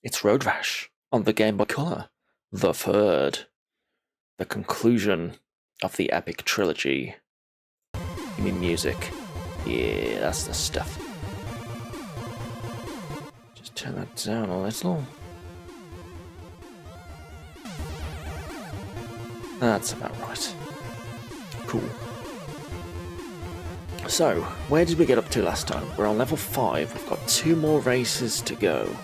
It's Road Rash on the Game Boy Color, the third, the conclusion of the epic trilogy. You mean music? Yeah, that's the stuff. Just turn that down a little. That's about right. Cool. So, where did we get up to last time? We're on level 5. We've got 2 more races to go.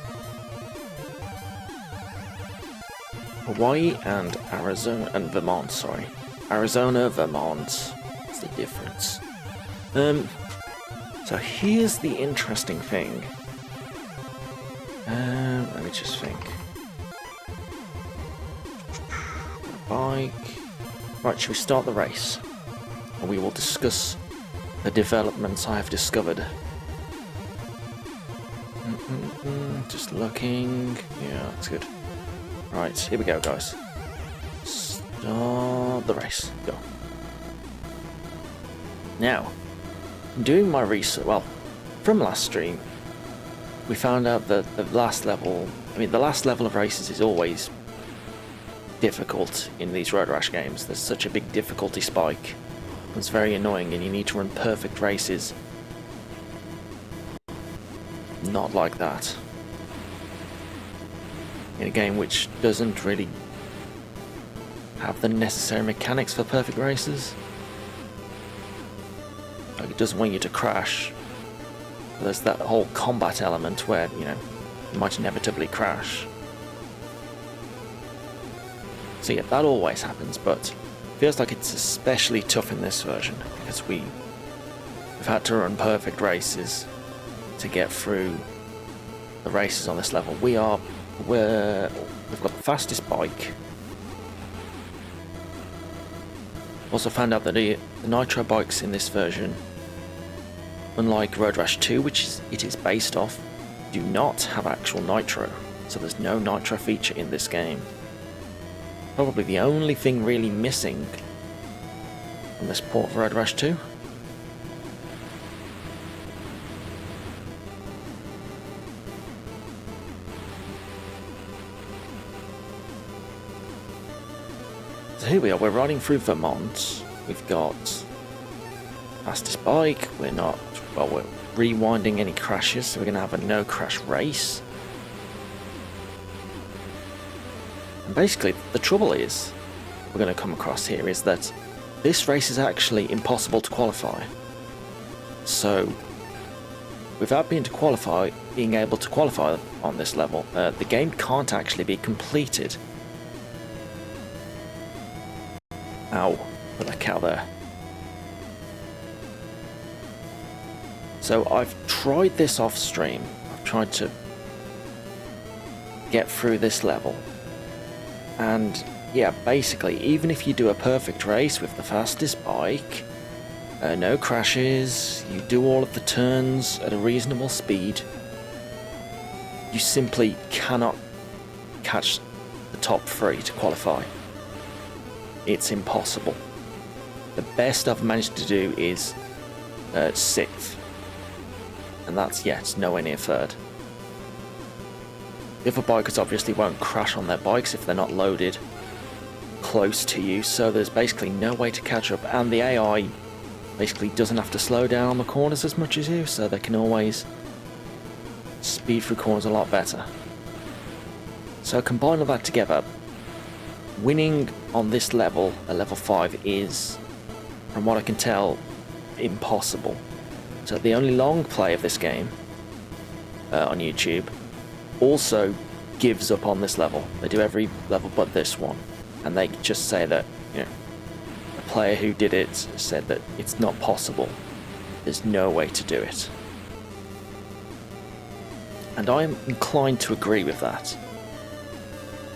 Hawaii and Arizona and Vermont, sorry. Arizona, Vermont. What's the difference? So here's the interesting thing. Let me just think. Bike. Right, should we start the race? And we will discuss the developments I have discovered. Just looking. Yeah, that's good. Right, here we go, guys. Start the race. Go. Now, doing my research, well, from last stream, we found out that the last level of races is always difficult in these Road Rash games. There's such a big difficulty spike. It's very annoying, and you need to run perfect races. Not like that. In a game which doesn't really have the necessary mechanics for perfect races. Like, it doesn't want you to crash. But there's that whole combat element where, you might inevitably crash. So yeah, that always happens, but feels like it's especially tough in this version because we've had to run perfect races to get through the races on this level. We've got the fastest bike. Also found out that the nitro bikes in this version, unlike Road Rash 2, which it is based off, do not have actual nitro. So there's no nitro feature in this game. Probably the only thing really missing from this port of Road Rash 2. So here we are, we're riding through Vermont. We've got fastest bike, we're rewinding any crashes, so we're going to have a no crash race. And basically, the trouble is, we're going to come across here, is that this race is actually impossible to qualify. So, without being able to qualify on this level, the game can't actually be completed. Ow, put that cow there. So I've tried this off stream. I've tried to get through this level. And yeah, basically, even if you do a perfect race with the fastest bike, no crashes, you do all of the turns at a reasonable speed, you simply cannot catch the top 3 to qualify. It's impossible. The best I've managed to do is 6th. And that's, it's nowhere near 3rd. The other bikers obviously won't crash on their bikes if they're not loaded close to you, so there's basically no way to catch up, and the AI basically doesn't have to slow down on the corners as much as you, so they can always speed through corners a lot better. So combine all that together, winning on this level, at level 5, is, from what I can tell, impossible. So the only long play of this game on YouTube also gives up on this level. They do every level but this one, and they just say that, the player who did it said that it's not possible. There's no way to do it. And I'm inclined to agree with that.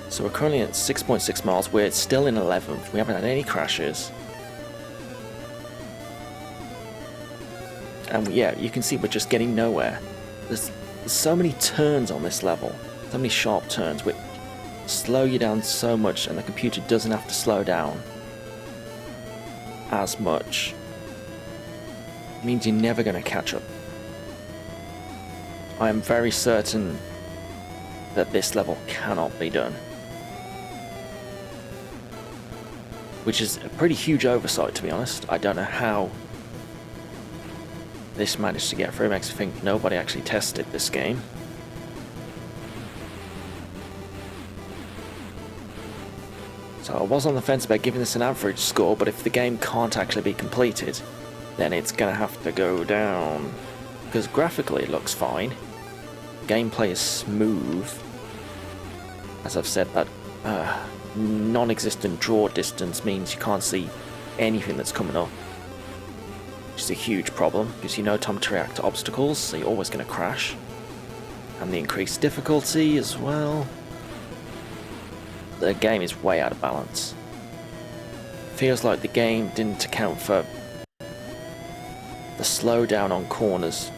So we're currently at 6.6 miles, we're still in 11th, we haven't had any crashes. And yeah, you can see we're just getting nowhere. There's so many turns on this level, so many sharp turns, which slow you down so much, and the computer doesn't have to slow down as much. It means you're never going to catch up. I am very certain that this level cannot be done. Which is a pretty huge oversight, to be honest. I don't know how this managed to get through. Makes me think nobody actually tested this game. So I was on the fence about giving this an average score, but if the game can't actually be completed, then it's gonna have to go down. Because graphically it looks fine. Gameplay is smooth. As I've said, that non-existent draw distance means you can't see anything that's coming up. Which is a huge problem. Gives you no time to react to obstacles, so you're always gonna crash. And the increased difficulty as well. The game is way out of balance. Feels like the game didn't account for the slowdown on corners.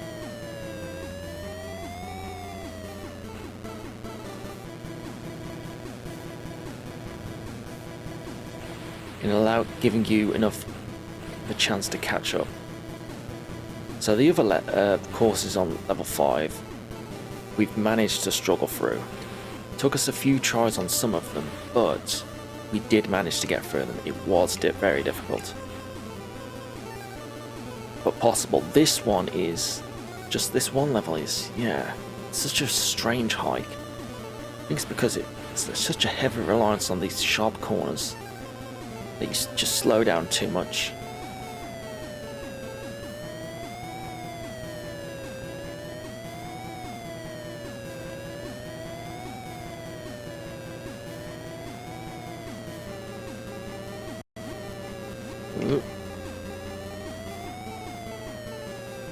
And giving you enough of a chance to catch up. So the other courses on level 5, we've managed to struggle through. Took us a few tries on some of them, but we did manage to get through them. It was very difficult, but possible. This one is, just this one level is, yeah, such a strange hike. I think it's because it's such a heavy reliance on these sharp corners that you just slow down too much.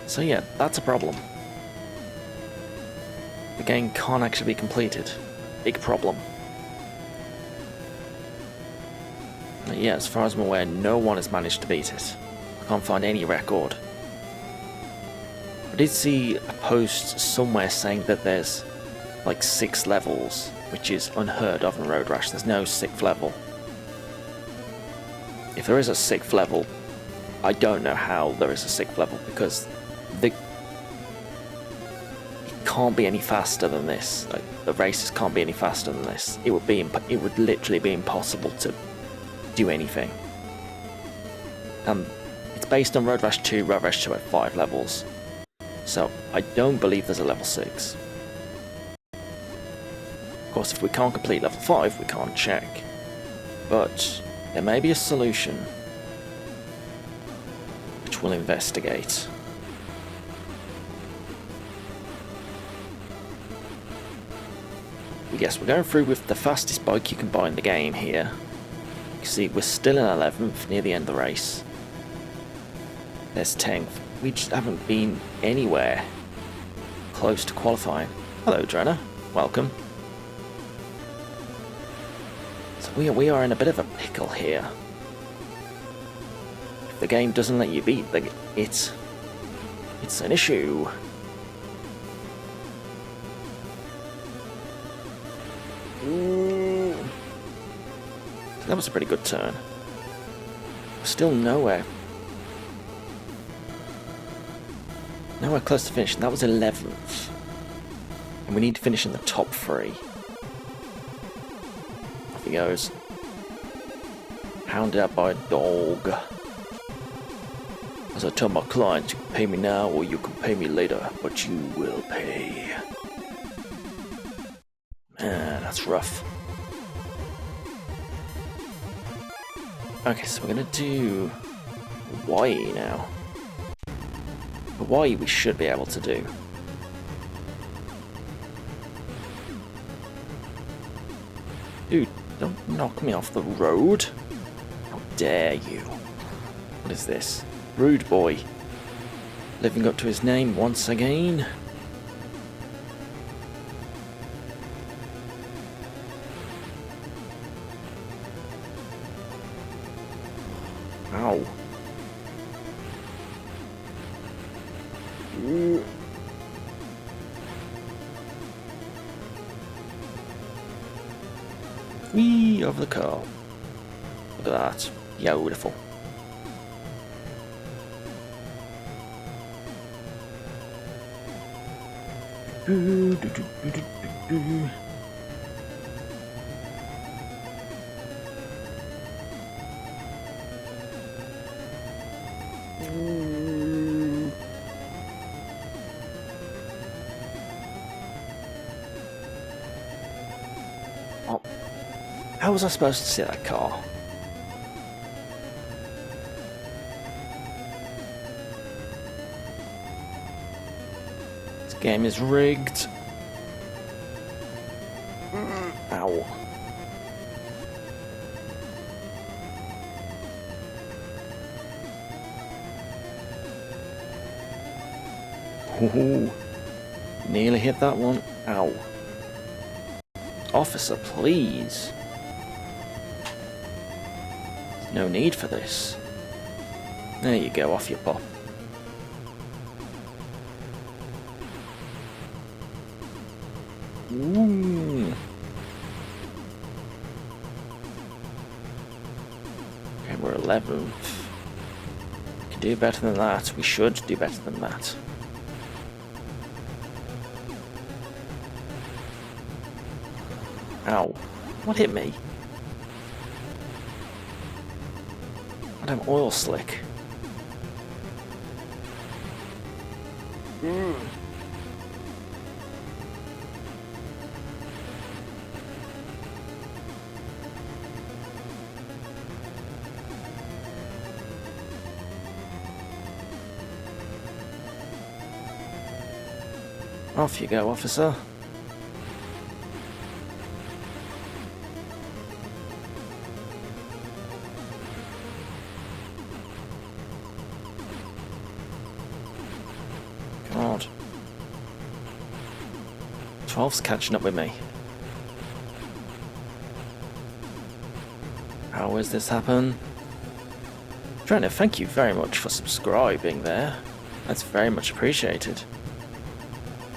So yeah, that's a problem. The game can't actually be completed. Big problem. But yeah, as far as I'm aware, no one has managed to beat it. I can't find any record. I did see a post somewhere saying that there's like 6 levels, which is unheard of in Road Rash. There's no 6th level. If there is a 6th level, I don't know how there is a 6th level, because it can't be any faster than this. Like, the races can't be any faster than this. It would literally be impossible to do anything. It's based on Road Rash 2. Road Rash 2 had 5 levels, so I don't believe there's a level 6. Of course, if we can't complete level 5, we can't check. But there may be a solution which we'll investigate. Yes, we're going through with the fastest bike you can buy in the game here. You can see we're still in 11th, near the end of the race. There's 10th. We just haven't been anywhere close to qualifying. Hello, Drenna. Welcome. So we are in a bit of a pickle here. If the game doesn't let you beat it's an issue. Ooh. That was a pretty good turn. Still nowhere close to finishing. That was 11th. And we need to finish in the top 3. Off he goes. Hounded out by a dog. As I tell my clients, you can pay me now or you can pay me later, but you will pay. Man, that's rough. Okay, so we're gonna do Hawaii now. Hawaii we should be able to do. Dude, don't knock me off the road. How dare you? What is this? Rude boy. Living up to his name once again. Ow. Whee, over the car. Look at that. Beautiful. Oh, how was I supposed to see that car? This game is rigged. Ow. Ooh, nearly hit that one. Ow. Officer, please. There's no need for this. There you go, off you pop. Ooh. Okay, we're 11th. We can do better than that. We should do better than that. Ow. What hit me? I damn oil slick. Off you go, officer. God. 12's catching up with me. How has this happened? Trainer, thank you very much for subscribing there. That's very much appreciated.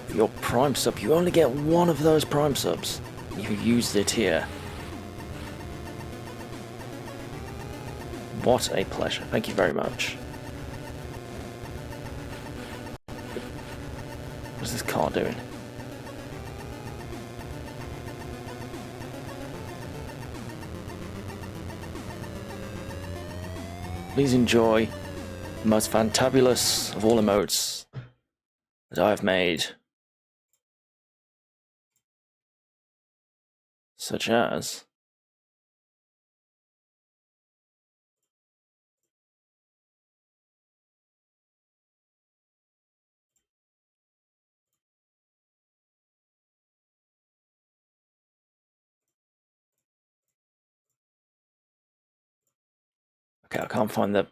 For your Prime sub, you only get one of those Prime subs. You used it here. What a pleasure. Thank you very much. What's this car doing? Please enjoy the most fantabulous of all emotes that I have made. Such as... Okay, I can't find the...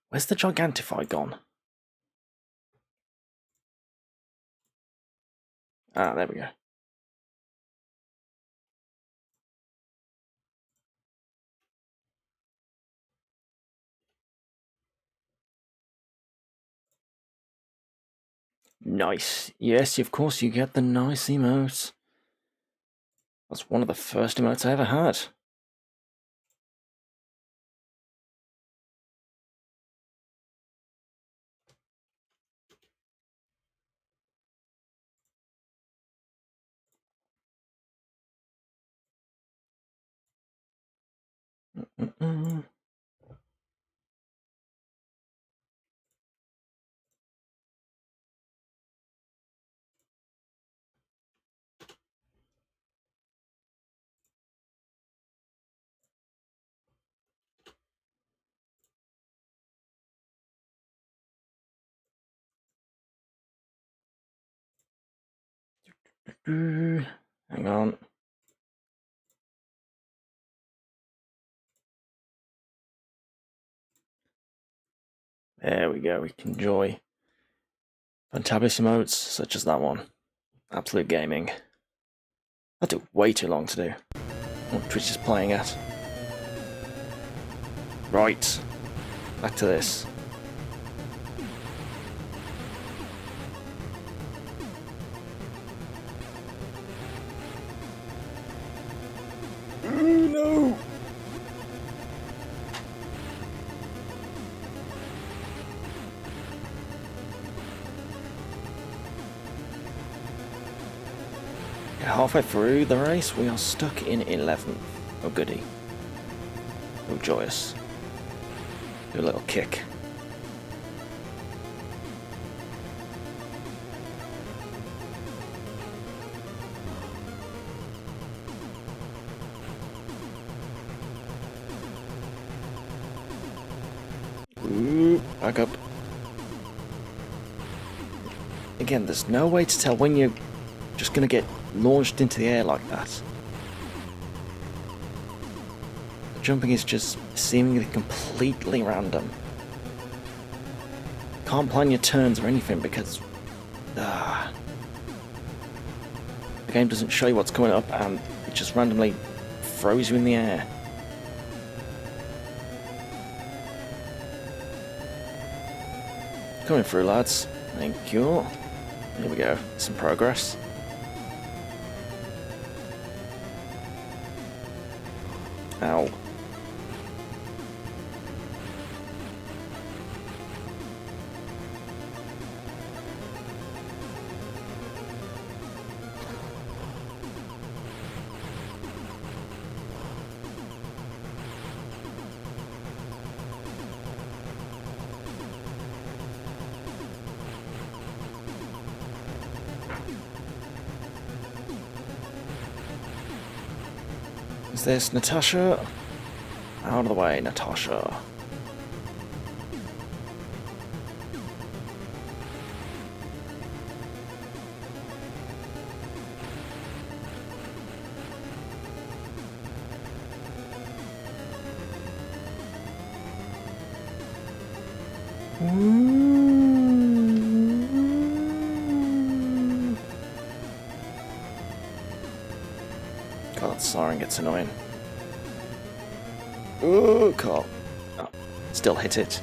Where's the Gigantify gone? Ah, there we go. Nice. Yes, of course you get the nice emotes. That's one of the first emotes I ever had. Hang on. There we go. We can enjoy fantabulous emotes such as that one. Absolute gaming. That took way too long to do. What Twitch is playing at. Right. Back to this. Oh no! Halfway through the race, we are stuck in 11th. Oh goody. Oh joyous. Do a little kick. Ooh, back up. Again, there's no way to tell when you're just gonna get launched into the air like that. The jumping is just seemingly completely random. Can't plan your turns or anything because the game doesn't show you what's coming up and it just randomly throws you in the air. Coming through, lads. Thank you. Here we go. Some progress. Ow. Is this Natasha? Out of the way, Natasha. God, that siren gets annoying. Ooh, car. Oh, still hit it.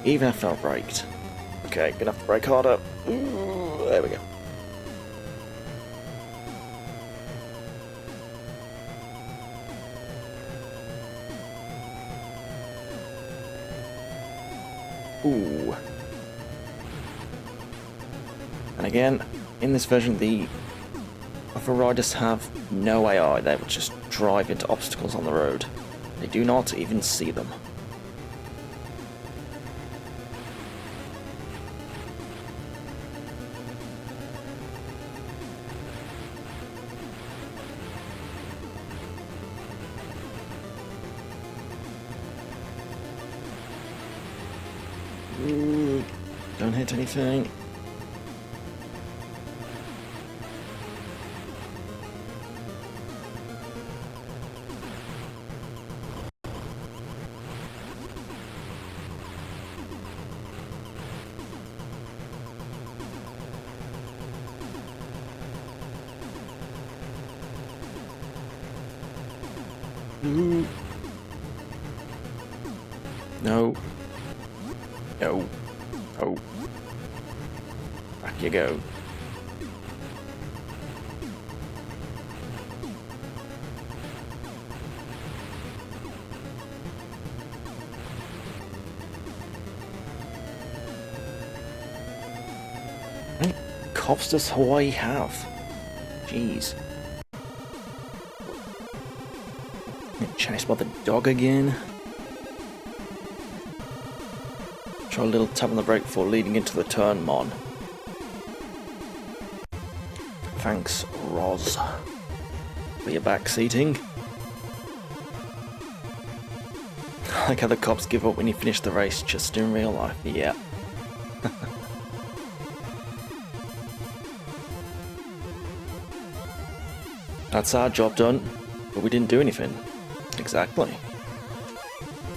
Even if I braked. Okay, gonna have to brake harder. Ooh, there we go. Ooh. And again, in this version, the other riders have no AI. They would just drive into obstacles on the road. They do not even see them. Ooh, don't hit anything. Ooh. No. No. Oh. Back you go. How many cops does Hawaii have? Jeez. Chased by the dog again. Try a little tap on the brake before leading into the turn, mon. Thanks, Roz, for your backseating. I like how the cops give up when you finish the race just in real life. Yeah. That's our job done, but we didn't do anything. Exactly.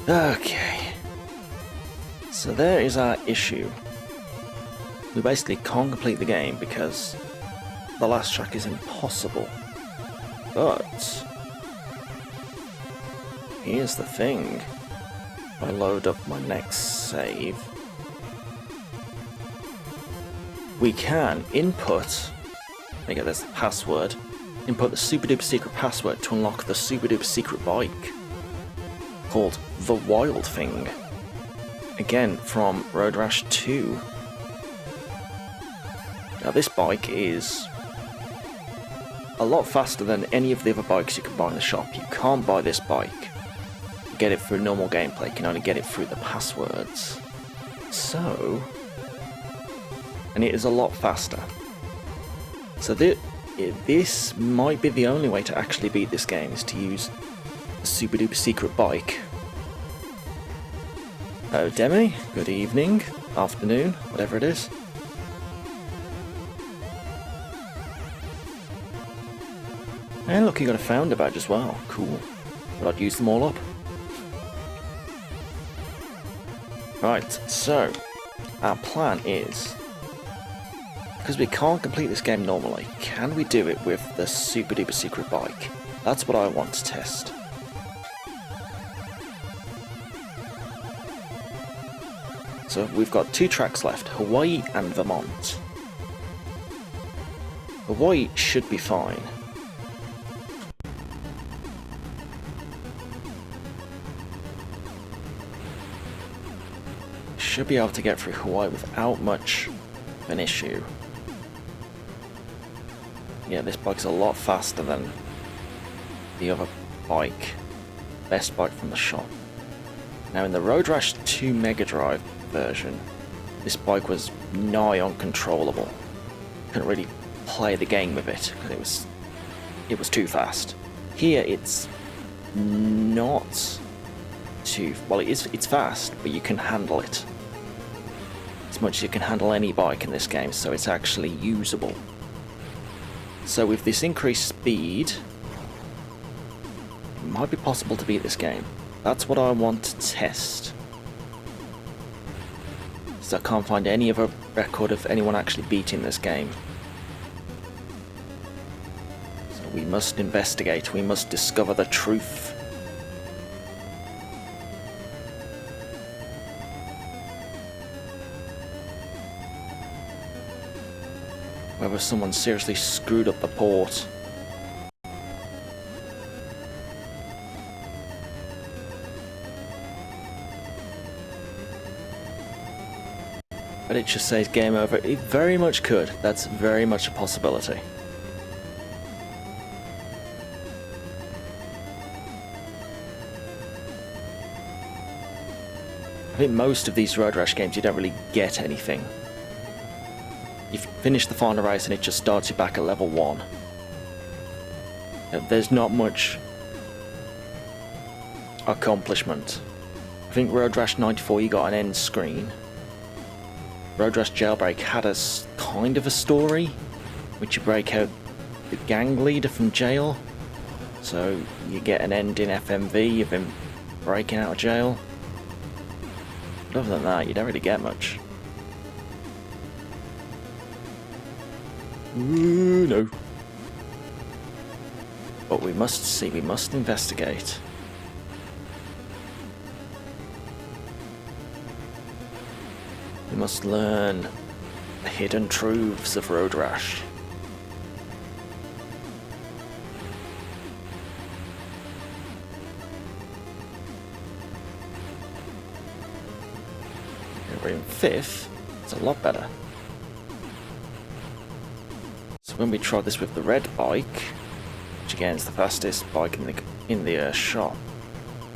Okay. So there is our issue. We basically can't complete the game because the last track is impossible. But here's the thing. If I load up my next save, we can input, let me get this password, input the super duper secret password to unlock the super duper secret bike called the Wild Thing. Again, from Road Rash 2. Now this bike is a lot faster than any of the other bikes you can buy in the shop. You can't buy this bike, get it through normal gameplay, you can only get it through the passwords. So, and it is a lot faster. So this might be the only way to actually beat this game, is to use the super duper secret bike. Hello, Demi. Good evening, afternoon, whatever it is. And look, you got a founder badge as well. Cool. But I'd use them all up. Right, so our plan is, because we can't complete this game normally, can we do it with the super duper secret bike? That's what I want to test. So we've got 2 tracks left, Hawaii and Vermont. Hawaii should be fine. Should be able to get through Hawaii without much of an issue. Yeah, this bike's a lot faster than the other bike. Best bike from the shop. Now in the Road Rash 2 Mega Drive version, this bike was nigh uncontrollable. Couldn't really play the game with it because it was too fast. Here it's not too well. It's fast, but you can handle it as much as you can handle any bike in this game, so it's actually usable. So with this increased speed, it might be possible to beat this game. That's what I want to test. So I can't find any other record of anyone actually beating this game. So we must investigate, we must discover the truth. Whether someone seriously screwed up the port. But it just says game over. It very much could. That's very much a possibility. I think most of these Road Rash games you don't really get anything. You finish the final race and it just starts you back at level 1. There's not much accomplishment. I think Road Rash 94 you got an end screen. Road Rash Jailbreak had a kind of a story, which you break out the gang leader from jail. So you get an end in FMV, you've been breaking out of jail. But other than that, you don't really get much. Ooh, no. But we must see, we must investigate. We must learn the hidden truths of Road Rash. We're in 5th, it's a lot better. So when we tried this with the red bike, which again is the fastest bike in the shop,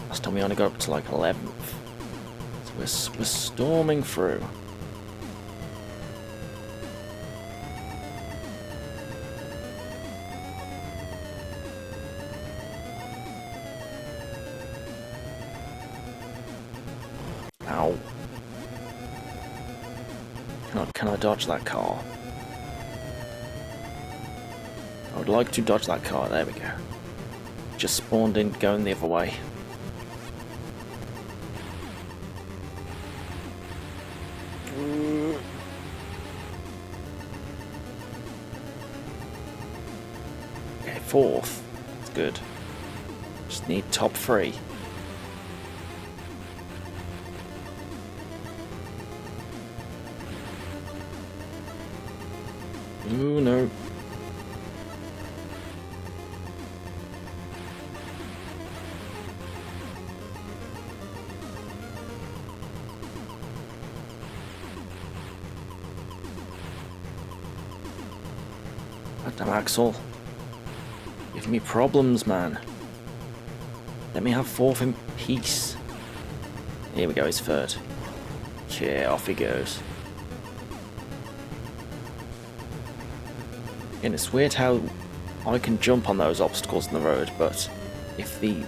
last time we only got up to like 11th. So we're storming through. Ow. Can I dodge that car? I would like to dodge that car. There we go. Just spawned in going the other way. Okay, 4th. That's good. Just need top 3. Ooh, no. Goddamn Axel. Giving me problems, man. Let me have 4th in peace. Here we go, he's 3rd. Yeah, off he goes. And it's weird how I can jump on those obstacles in the road, but if the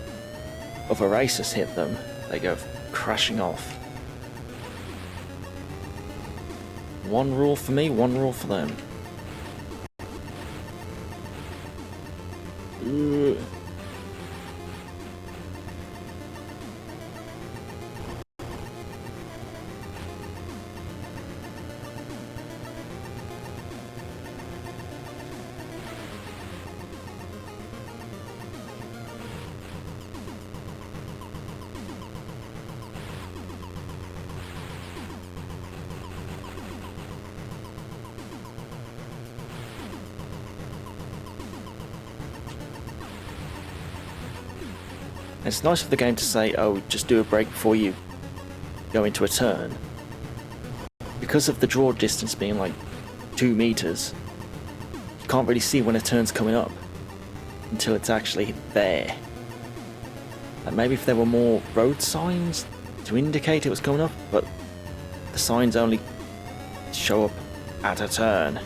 other racers hit them, they go crashing off. One rule for me, one rule for them. It's nice for the game to say, oh, just do a break before you go into a turn. Because of the draw distance being like 2 meters, you can't really see when a turn's coming up until it's actually there. And maybe if there were more road signs to indicate it was coming up, but the signs only show up at a turn.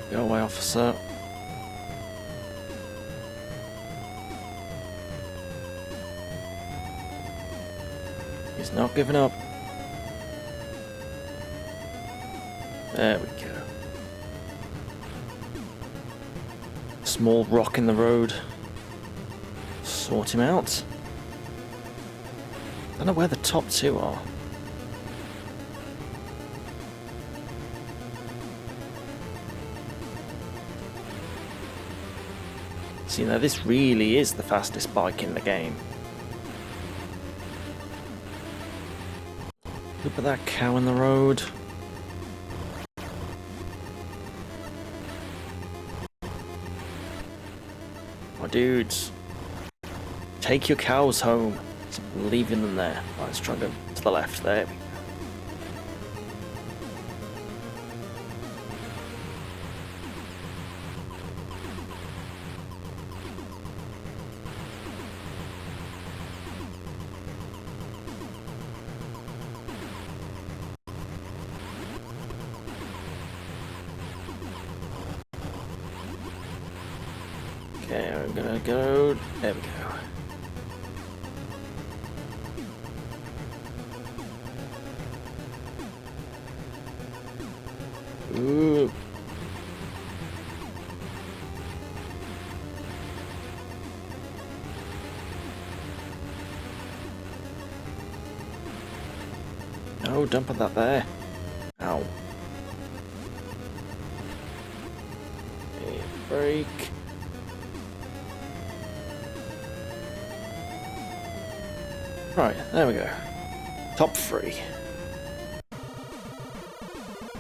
Go away, officer. He's not giving up. There we go. Small rock in the road. Sort him out. Don't know where the top two are. So, you know, this really is the fastest bike in the game. Look at that cow in the road. My dudes, take your cows home. Stop leaving them there. Right, let's try and go to the left. There we go. Okay, I'm gonna go. There we go. Ooh. No, don't put that there. Ow. Okay, brake. Right, there we go. Top 3.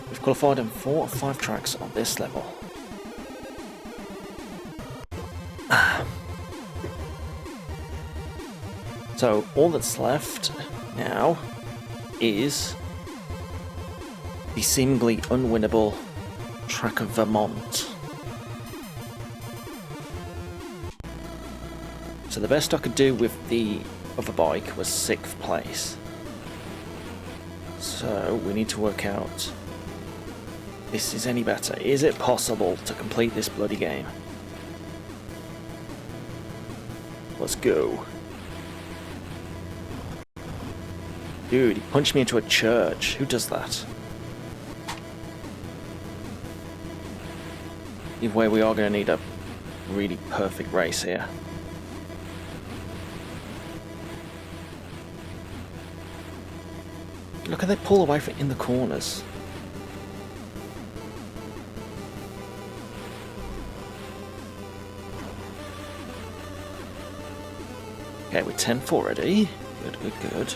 We've qualified in 4 or 5 tracks on this level. So, all that's left now is the seemingly unwinnable track of Vermont. So the best I could do with the other bike was 6th place. So we need to work out if this is any better. Is it possible to complete this bloody game? Let's go. Dude, he punched me into a church. Who does that? Either way, we are going to need a really perfect race here. Look how they pull away from in the corners. Okay, we're 10th already. Good, good, good.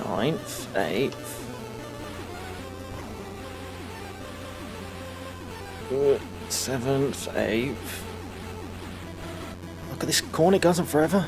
Ninth, 8th. Good. 7th, 8th. Look at this corner, it goes on forever.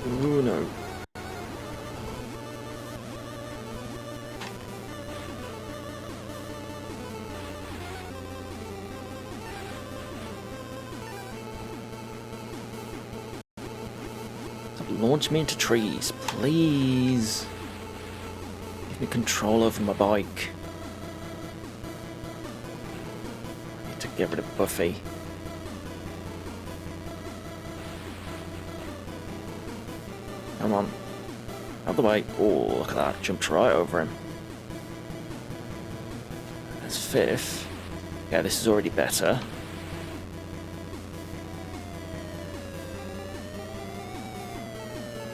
Ooh, no. Launch me into trees, please. Give me control over my bike. I need to get rid of Buffy. Come on. Out of the way. Oh, look at that. Jumped right over him. That's fifth. Yeah, this is already better.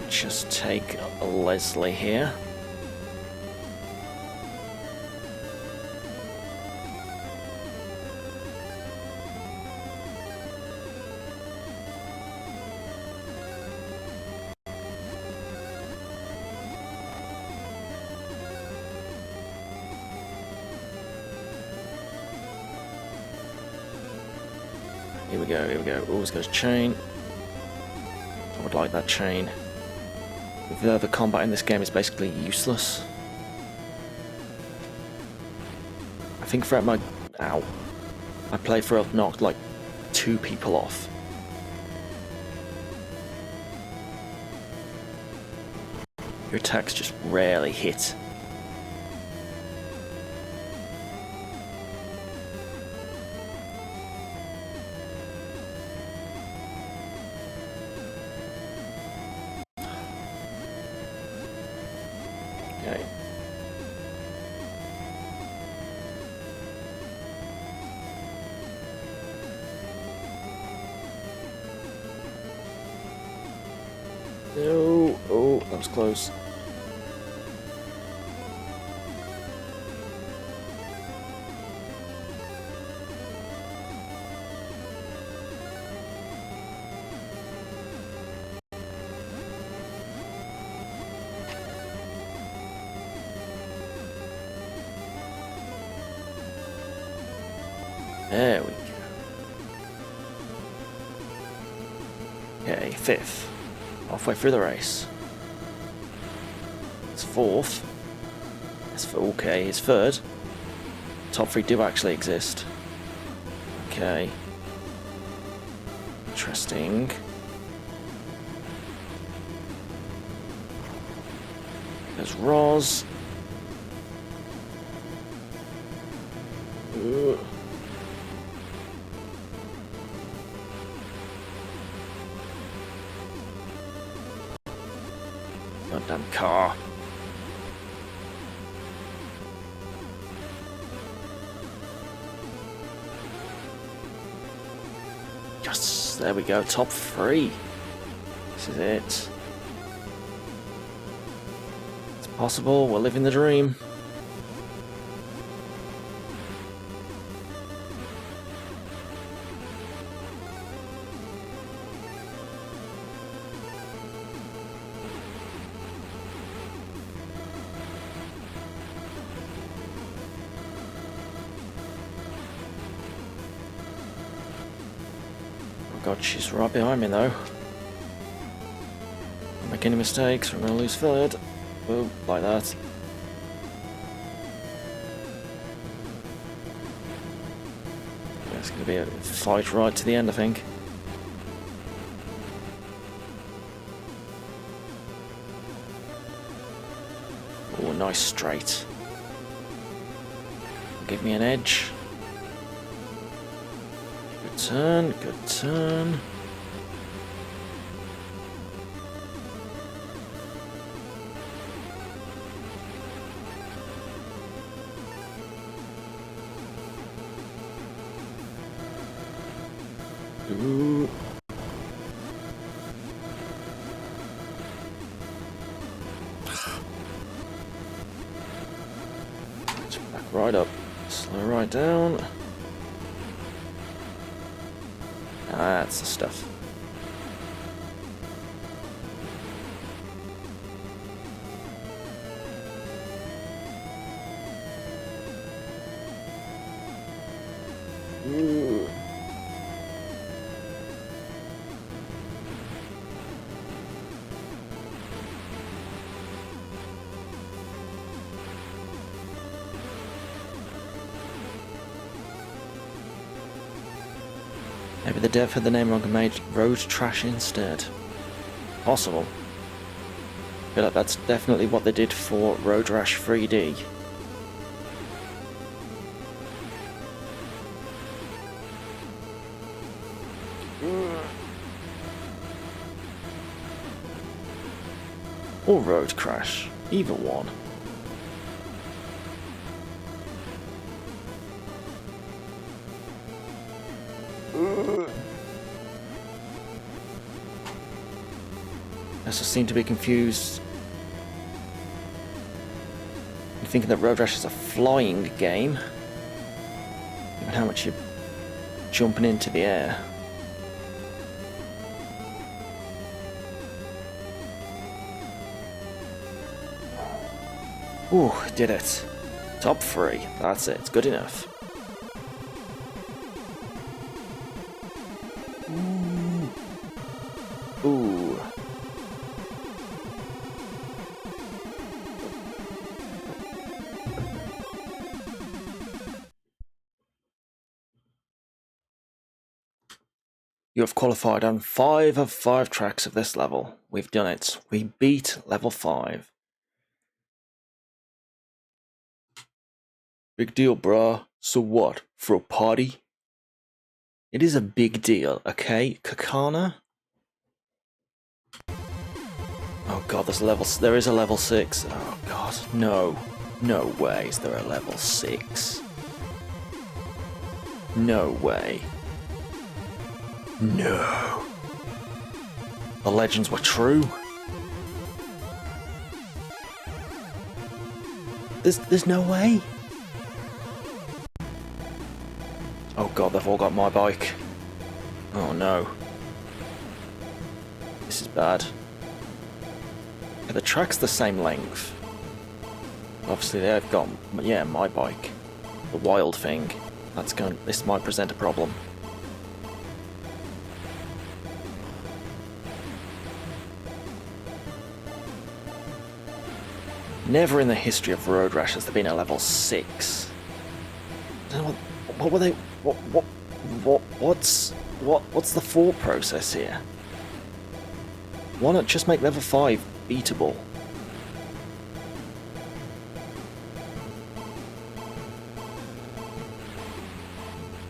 Just take a Leslie here. Here we go, here we go. Always goes chain. I would like that chain. The combat in this game is basically useless. I think throughout my... Ow. I play for I've knocked like 2 people off. Your attacks just rarely hit. Okay. No. Oh, that was close. There we go. Okay, 5th. Halfway through the race. It's 4th. It's okay, it's 3rd. Top 3 do actually exist. Okay. Interesting. There's Roz. Ugh. Goddamn car. Yes, there we go, top 3. This is it. It's possible, we're living the dream. God, she's right behind me though. Don't make any mistakes, we're gonna lose 3rd. Oh, like that. Yeah, it's gonna be a fight right to the end, I think. Oh, nice straight. Give me an edge. Good turn, good turn. Ooh. right up. Slow right down. That's the stuff. Ooh. Maybe the dev had the name wrong and made Road Trash instead. Possible. I feel like that's definitely what they did for Road Rash 3D. Or Road Crash, either one. I also seem to be confused. You're thinking that Road Rash is a flying game, given how much you're jumping into the air. Ooh, did it. Top 3. That's it. It's good enough. Ooh. You have qualified on 5 of 5 tracks of this level. We've done it. We beat level 5. Big deal, bruh. So what? For a party? It is a big deal, okay, Kakana? Oh god, there is a level 6. Oh god, no. No way is there a level 6. No way. No. The legends were true. There's no way. Oh god, they've all got my bike. Oh no. This is bad. Yeah, the track's the same length. Obviously they've got, yeah, my bike. The wild thing. This might present a problem. Never in the history of Road Rash has there been a level 6. I don't know what were they? What's the thought process here? Why not just make level 5 beatable?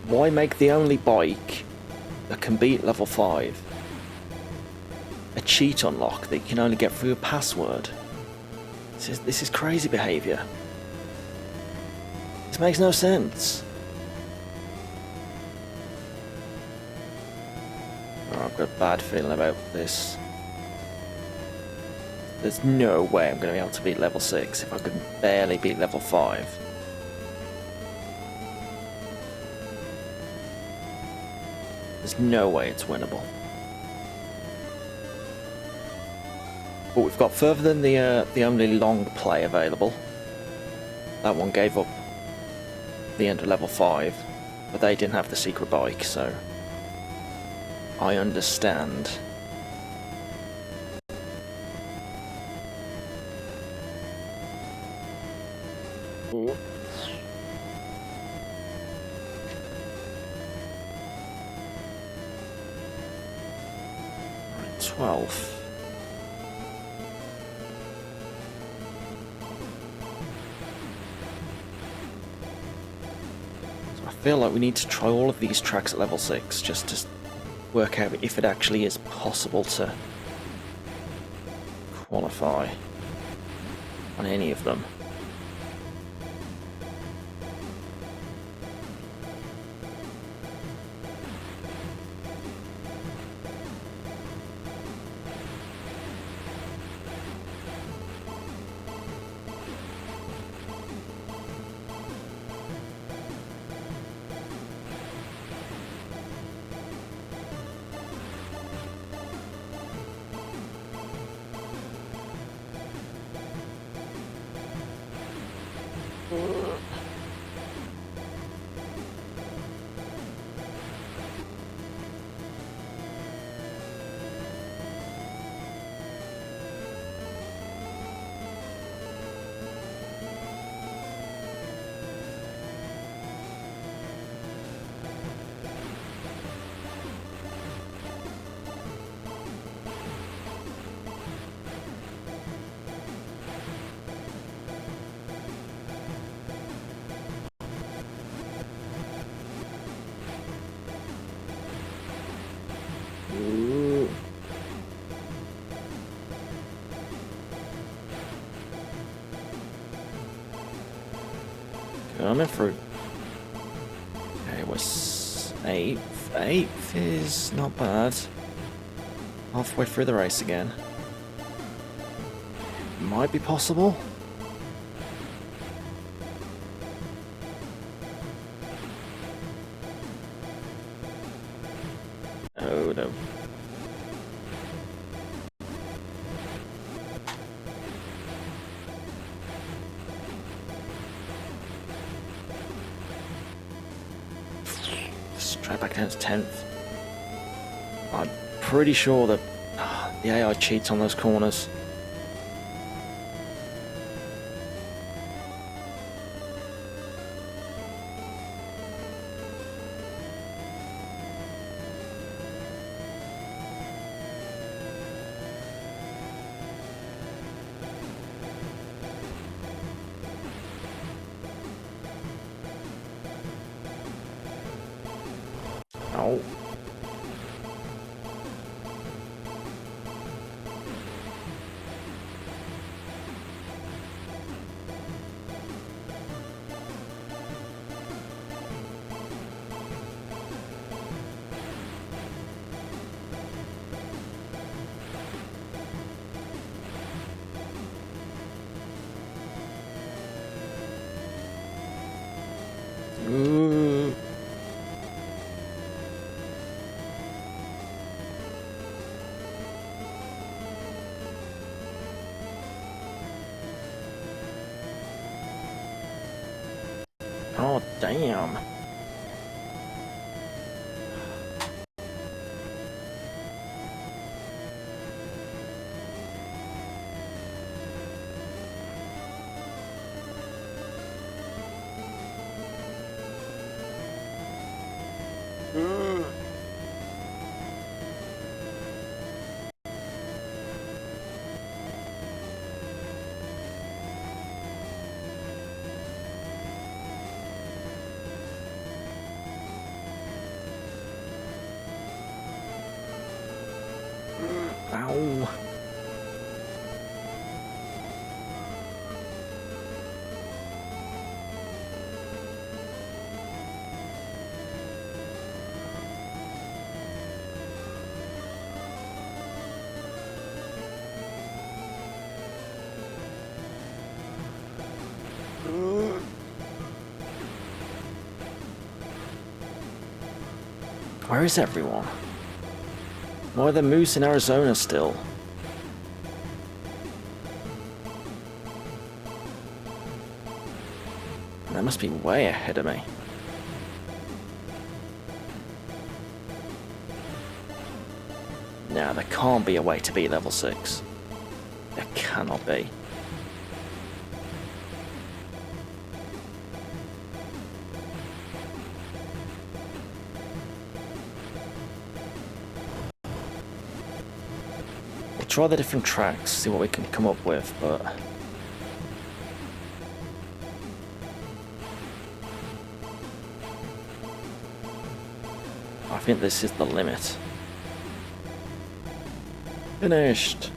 Why make the only bike that can beat level 5 a cheat unlock that you can only get through a password? This is crazy behaviour. This makes no sense. Oh, I've got a bad feeling about this. There's no way I'm going to be able to beat level 6 if I can barely beat level 5. There's no way it's winnable. But we've got further than the only long play available. That one gave up the end of level 5, but they didn't have the secret bike, so I understand. Ooh. 12. So I feel like we need to try all of these tracks at level 6 just to work out if it actually is possible to qualify on any of them. Ooh. Coming through. Okay, we're 8th. 8th is not bad. Halfway through the race again. Might be possible. Oh no. Straight back down to 10th. I'm pretty sure that the AI cheats on those corners. Oh. Ooh. Oh, damn. Ow. Where is everyone? Why are the moose in Arizona still? They must be way ahead of me. Now there can't be a way to beat level 6. There cannot be. We'll try the different tracks, see what we can come up with, but I think this is the limit. Finished!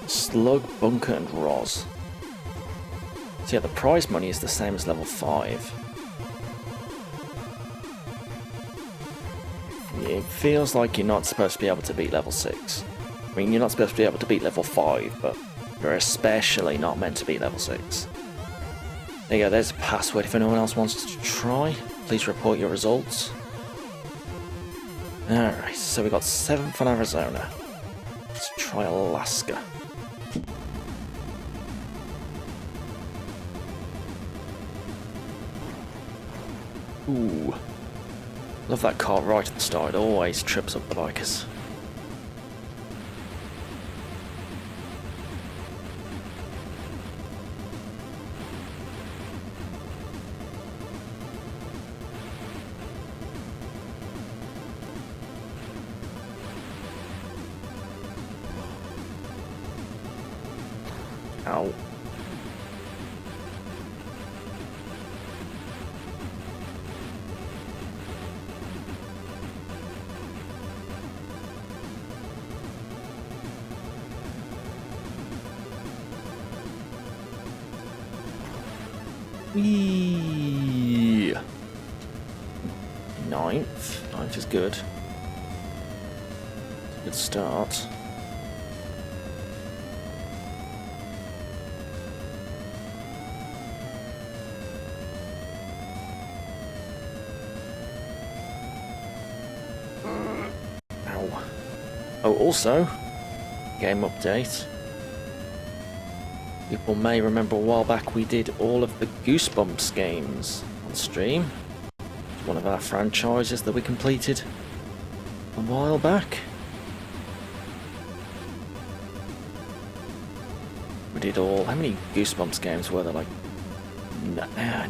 Slug, Bunker and Roz. So yeah, the prize money is the same as level 5. It feels like you're not supposed to be able to beat level 6. I mean, you're not supposed to be able to beat level 5, but you're especially not meant to beat level 6. There you go, there's a password if anyone else wants to try. Please report your results. Alright, so we got 7th on Arizona. Let's try Alaska. Ooh. Love that car right at the start, it always trips up the bikers. Ow. Whee! Ninth is good. Good start. Ow. Oh, also, game update. People may remember a while back we did all of the Goosebumps games on stream. It's one of our franchises that we completed a while back. We did all... How many Goosebumps games were there? Like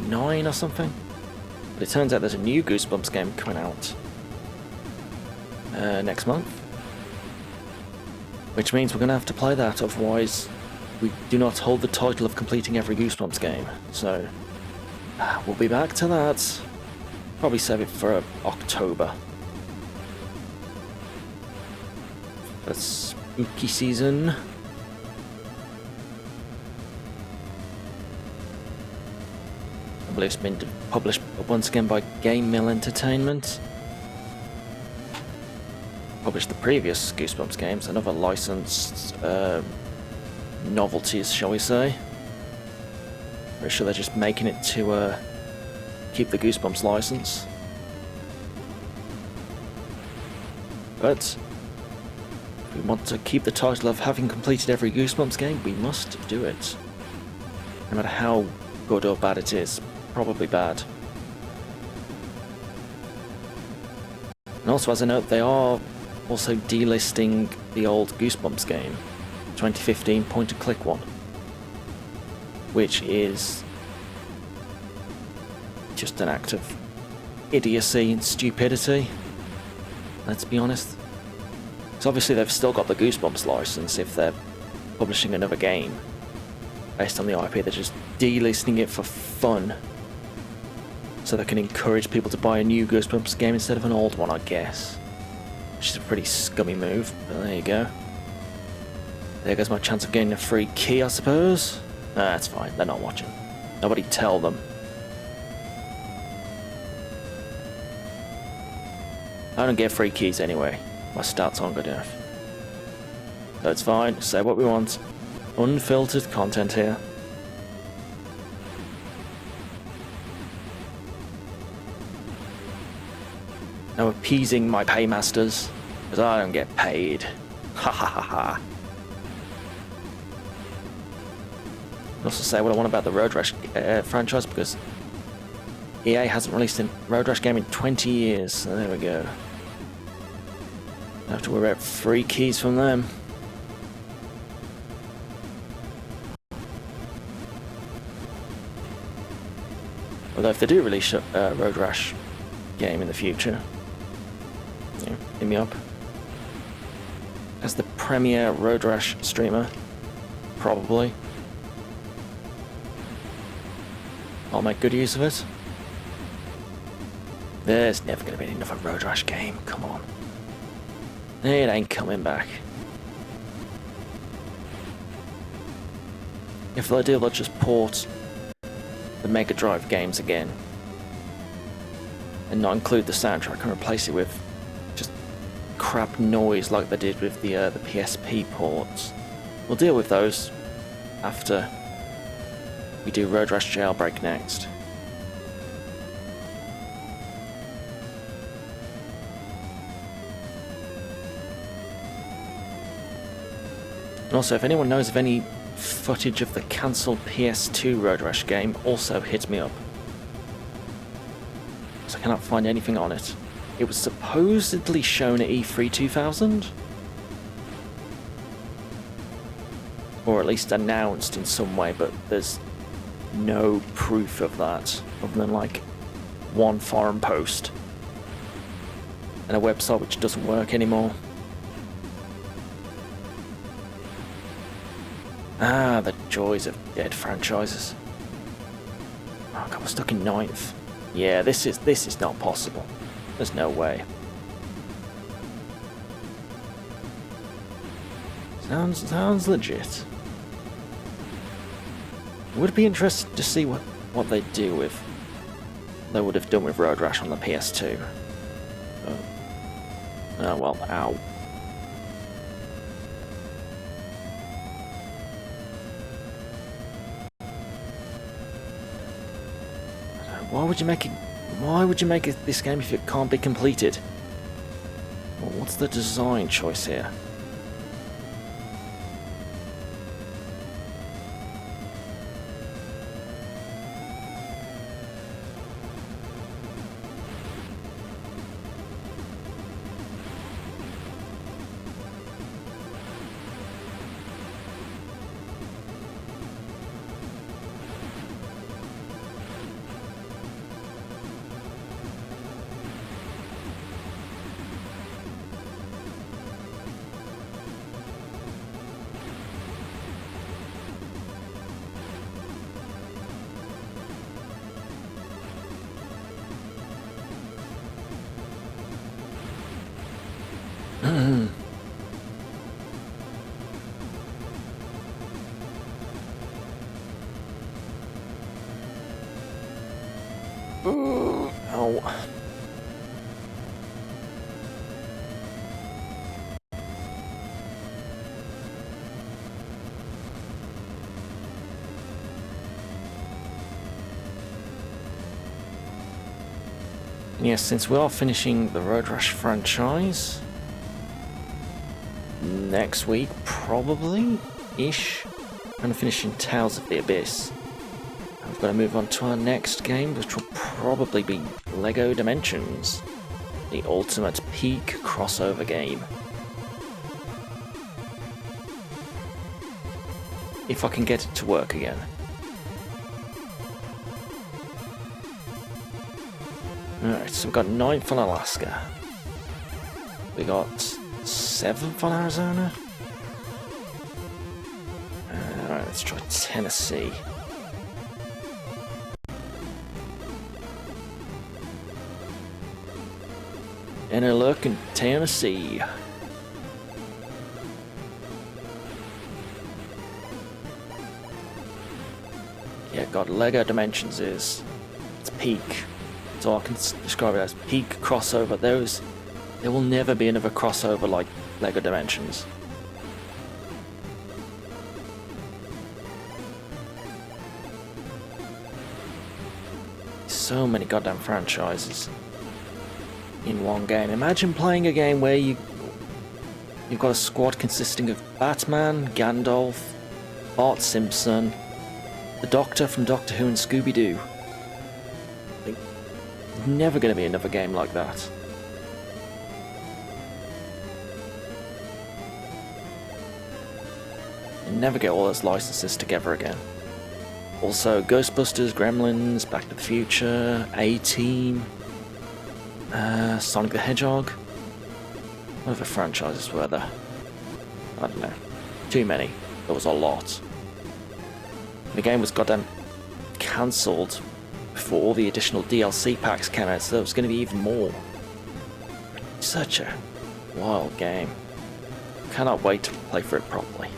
9 or something? But it turns out there's a new Goosebumps game coming out next month. Which means we're going to have to play that, otherwise we do not hold the title of completing every Goosebumps game. So we'll be back to that. Probably save it for October. For spooky season. I believe it's been published once again by Game Mill Entertainment. Published the previous Goosebumps games, another licensed novelties, shall we say. Pretty sure they're just making it to keep the Goosebumps license. But if we want to keep the title of having completed every Goosebumps game, we must do it. No matter how good or bad it is. Probably bad. And also, as a note, they are also delisting the old Goosebumps game, 2015 point-and-click one, which is just an act of idiocy and stupidity, let's be honest. So obviously they've still got the Goosebumps license if they're publishing another game based on the IP, they're just delisting it for fun, so they can encourage people to buy a new Goosebumps game instead of an old one, I guess. Which is a pretty scummy move, but there you go. There goes my chance of getting a free key, I suppose. Nah, that's fine, they're not watching. Nobody tell them. I don't get free keys anyway. My stats aren't good enough. So it's fine, say what we want. Unfiltered content here. No appeasing my paymasters, because I don't get paid. Ha ha ha ha. I'll also say what I want about the Road Rash franchise, because EA hasn't released a Road Rash game in 20 years, so there we go. Don't have to worry about free keys from them. Although if they do release a Road Rash game in the future, yeah, hit me up. As the premier Road Rash streamer, probably. I'll make good use of it. There's never going to be another Road Rash game, come on. It ain't coming back. If they do, they'll just port the Mega Drive games again and not include the soundtrack and replace it with just crap noise like they did with the PSP ports. We'll deal with those after we do Road Rash Jailbreak next. And also, if anyone knows of any footage of the cancelled PS2 Road Rash game, also hit me up. Because I cannot find anything on it. It was supposedly shown at E3 2000? Or at least announced in some way, but there's no proof of that, other than like one forum post and a website which doesn't work anymore. Ah, the joys of dead franchises. Oh god, we're stuck in 9th. Yeah, this is not possible. There's no way. Sounds legit. Would be interested to see what they do with they would have done with Road Rash on the PS2. Oh well, ow. Why would you make this game if it can't be completed? Well, what's the design choice here? Oh. Yes, since we are finishing the Road Rash franchise next week, probably-ish, I'm finishing Tales of the Abyss. We've got to move on to our next game, which will probably be LEGO Dimensions, the ultimate peak crossover game. If I can get it to work again. Alright, so we've got 9th on Alaska. We got 7th on Arizona. Alright, let's try Tennessee. And a look in Tennessee. Yeah, God, LEGO Dimensions it's peak. So I can describe it as peak crossover. There will never be another crossover like LEGO Dimensions. So many goddamn franchises in one game. Imagine playing a game where you've got a squad consisting of Batman, Gandalf, Bart Simpson, the Doctor from Doctor Who and Scooby-Doo. There's never going to be another game like that. You never get all those licenses together again. Also, Ghostbusters, Gremlins, Back to the Future, A-Team, Sonic the Hedgehog. What other franchises were there? I don't know. Too many. There was a lot. The game was goddamn cancelled before all the additional DLC packs came out, so there was going to be even more. Such a wild game. Cannot wait to play for it properly.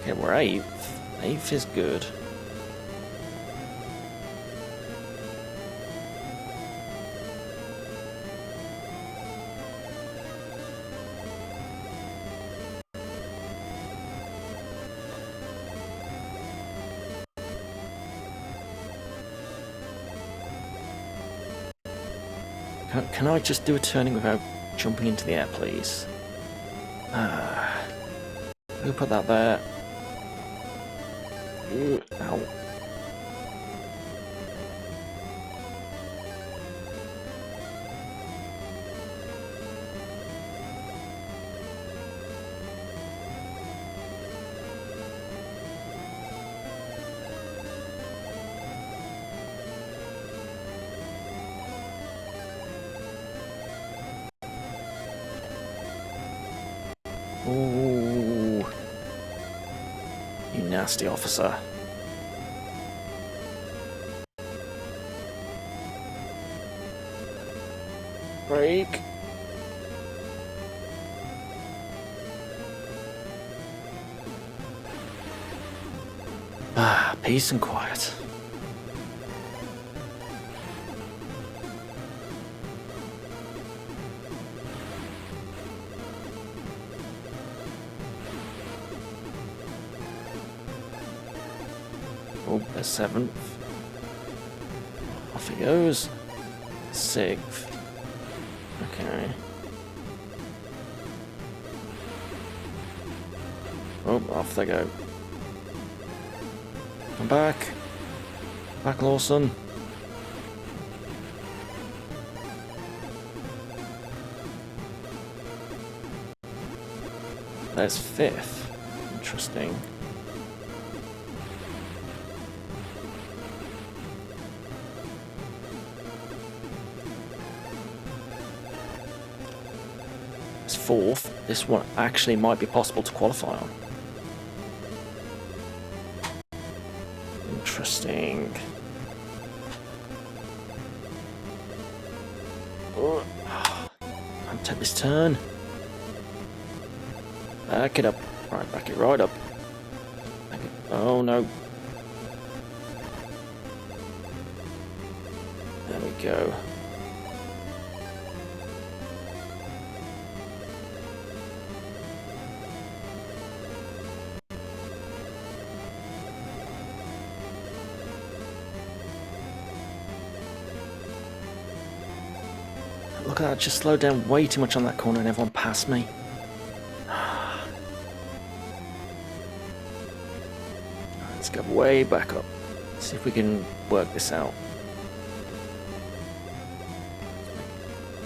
Okay, we're 8th. 8th is good. Can I just do a turning without jumping into the air, please? Who put that there? Ooh, ow. Ooh. You nasty officer. Brake. Ah, peace and quiet. Oh, there's 7th. Off he goes. 6th. Okay. Oh, off they go. Come back. Back, Lawson. There's 5th. Interesting. It's 4th. This one actually might be possible to qualify on. Interesting. Oh, can't take this turn. Back it up. Right, back it right up. Back it. Oh no. There we go. Look at that, just slowed down way too much on that corner and everyone passed me. Let's go way back up. See if we can work this out.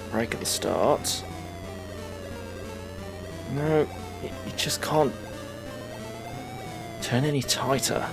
Brake at the start. No, you just can't turn any tighter.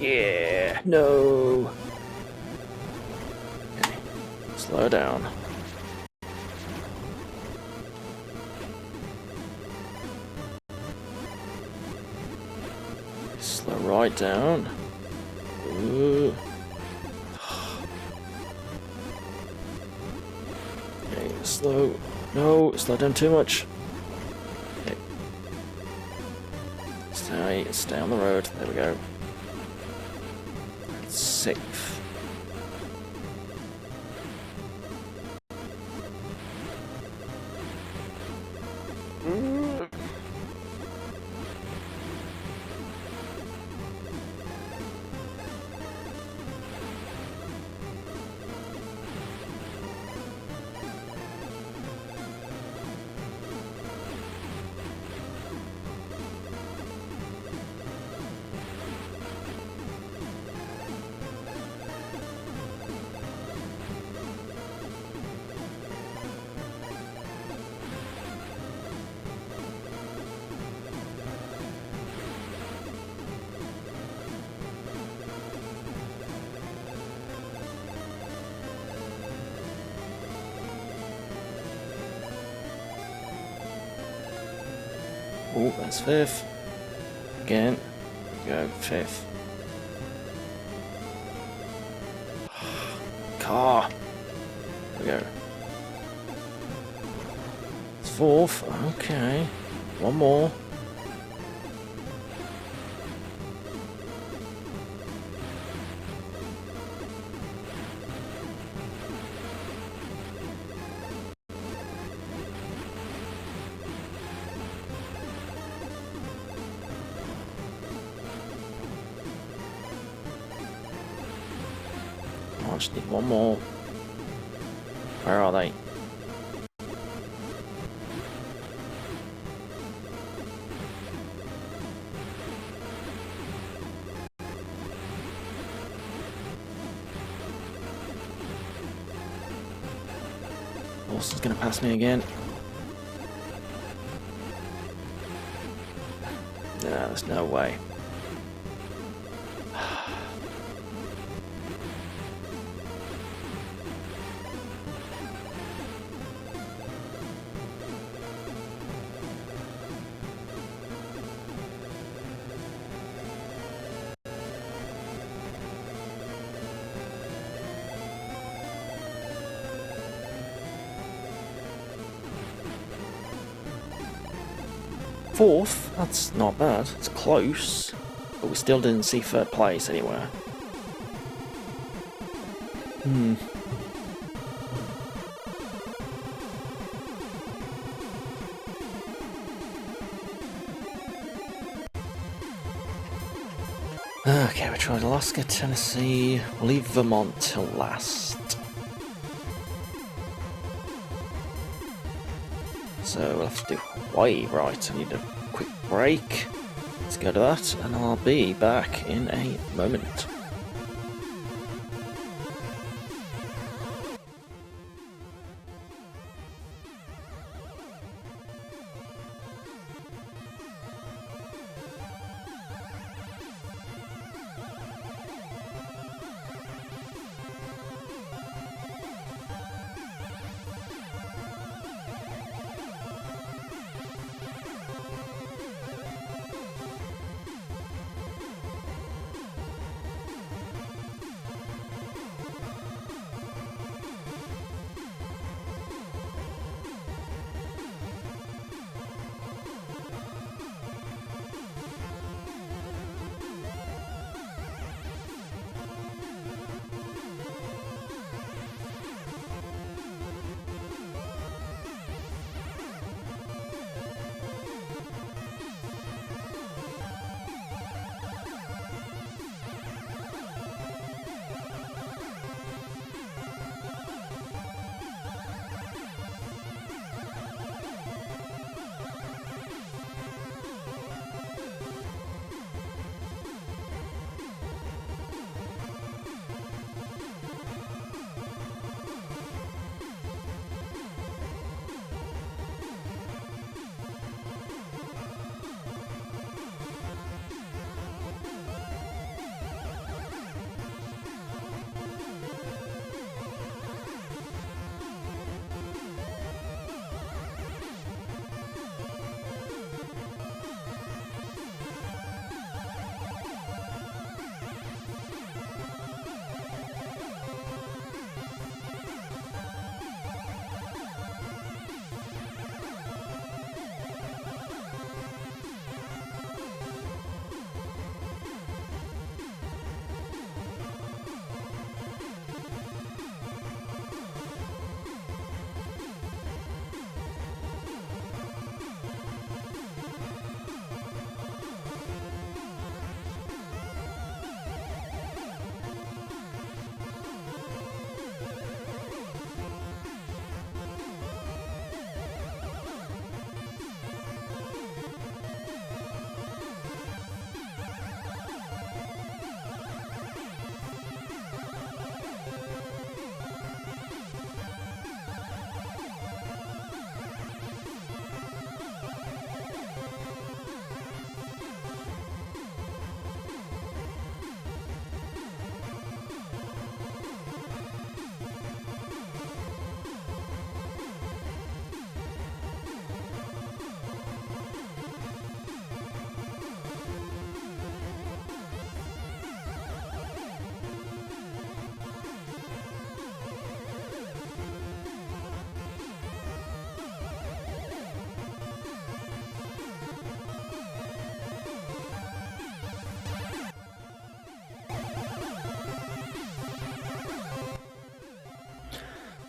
Yeah, no. Okay, slow down. Slow right down. Ooh. Okay, slow. No, slow down too much. Okay. Stay on the road. There we go. 6th. Oh, that's fifth. Again. Go fifth. Car. There we go. It's fourth. Okay. One more. I just need one more. Where are they? Austin's gonna pass me again. No, there's no way. Fourth? That's not bad. It's close. But we still didn't see third place anywhere. Okay, we tried Alaska, Tennessee. We'll leave Vermont till last. So we'll have to do Hawaii. Right, I need a quick break. Let's go to that, and I'll be back in a moment.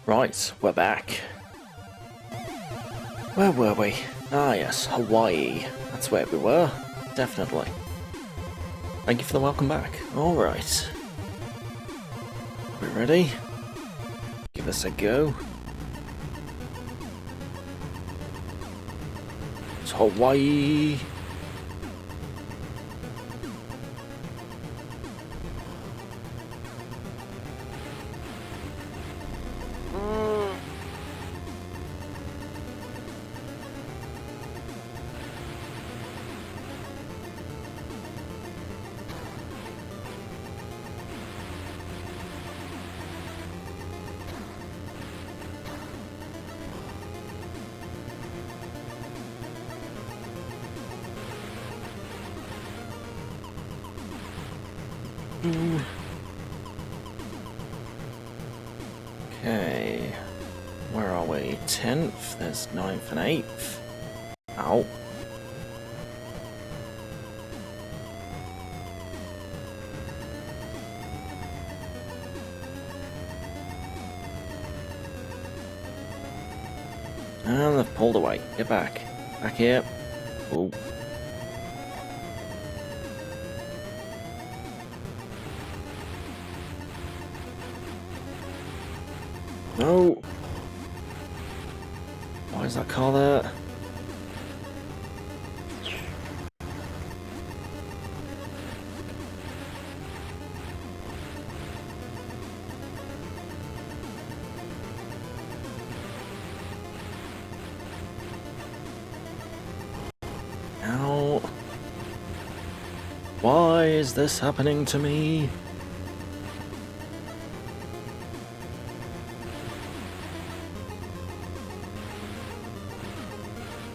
Right, we're back. Where were we? Ah yes, Hawaii. That's where we were. Definitely. Thank you for the welcome back. Alright. Are we ready? Give us a go. It's Hawaii. Okay, where are we? 10th, there's 9th and 8th. Ow. And they've pulled away. Get back. Back here. Oh. No! Why is that car there? Ow. Why is this happening to me?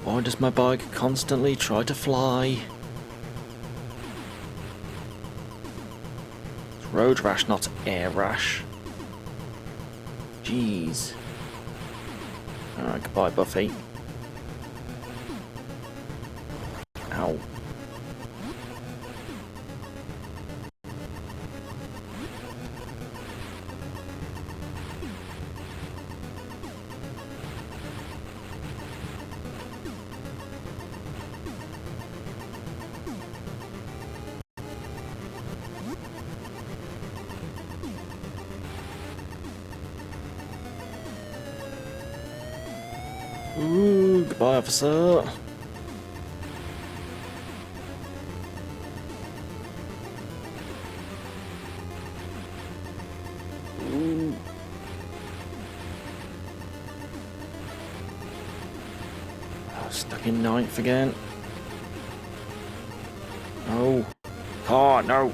Why does my bike constantly try to fly? It's road rash, not air rash. Jeez. Alright, goodbye, Buffy. Ow. Ooh, goodbye, officer. Ooh. Oh, stuck in 9th again. No. Oh, no.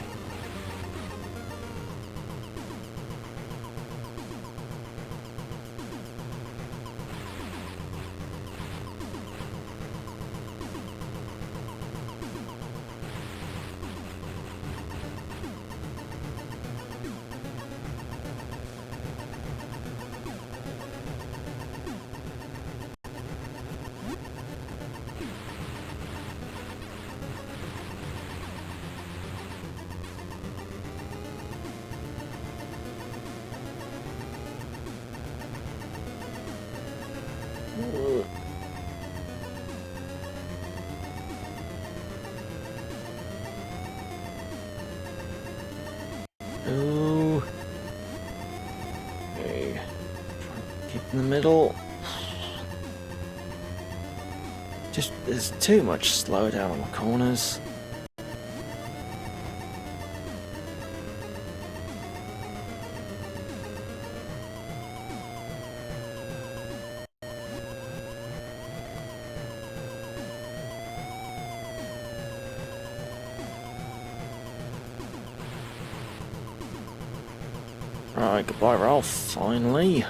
Ooh. Okay. Keep in the middle. Just, there's too much slowdown on the corners. Right, goodbye, Ralph, finally.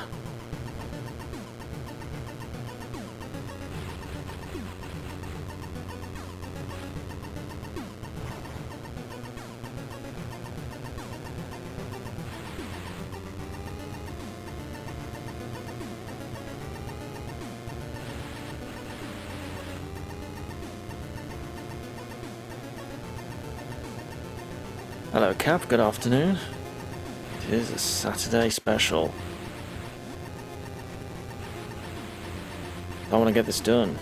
Hello, Cap, good afternoon. It is a Saturday special. I want to get this done.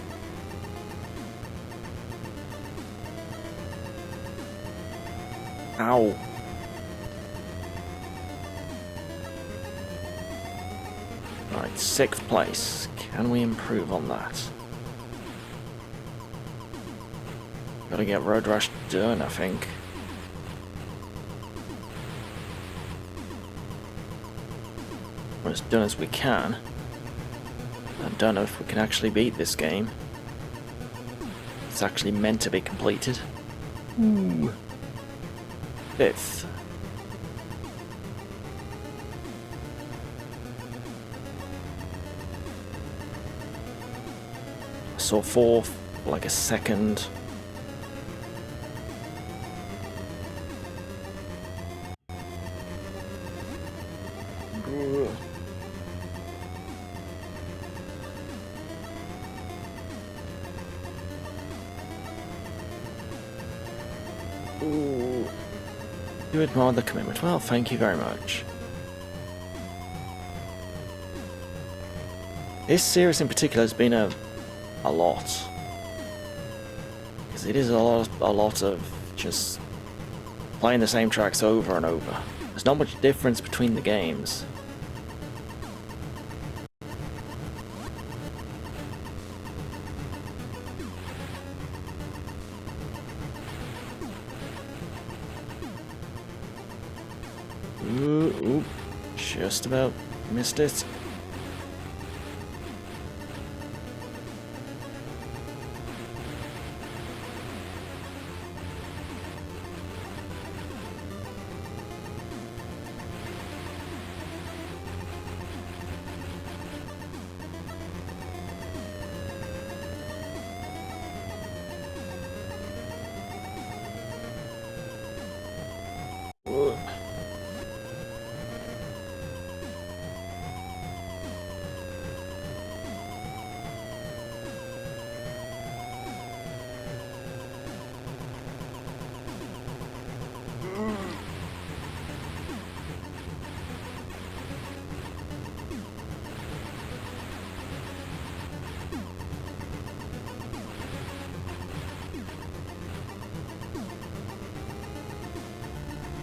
Ow. Right, 6th place. Can we improve on that? Gotta get Road Rash done, I think. Or as done as we can. I don't know if we can actually beat this game. It's actually meant to be completed. Ooh. 5th. I saw 4th, like a second. Ooh. Ooh. You admired the commitment. Well, thank you very much. This series in particular has been a lot. Because it is a lot of just playing the same tracks over and over. There's not much difference between the games. Ooh, just about missed it. Ooh.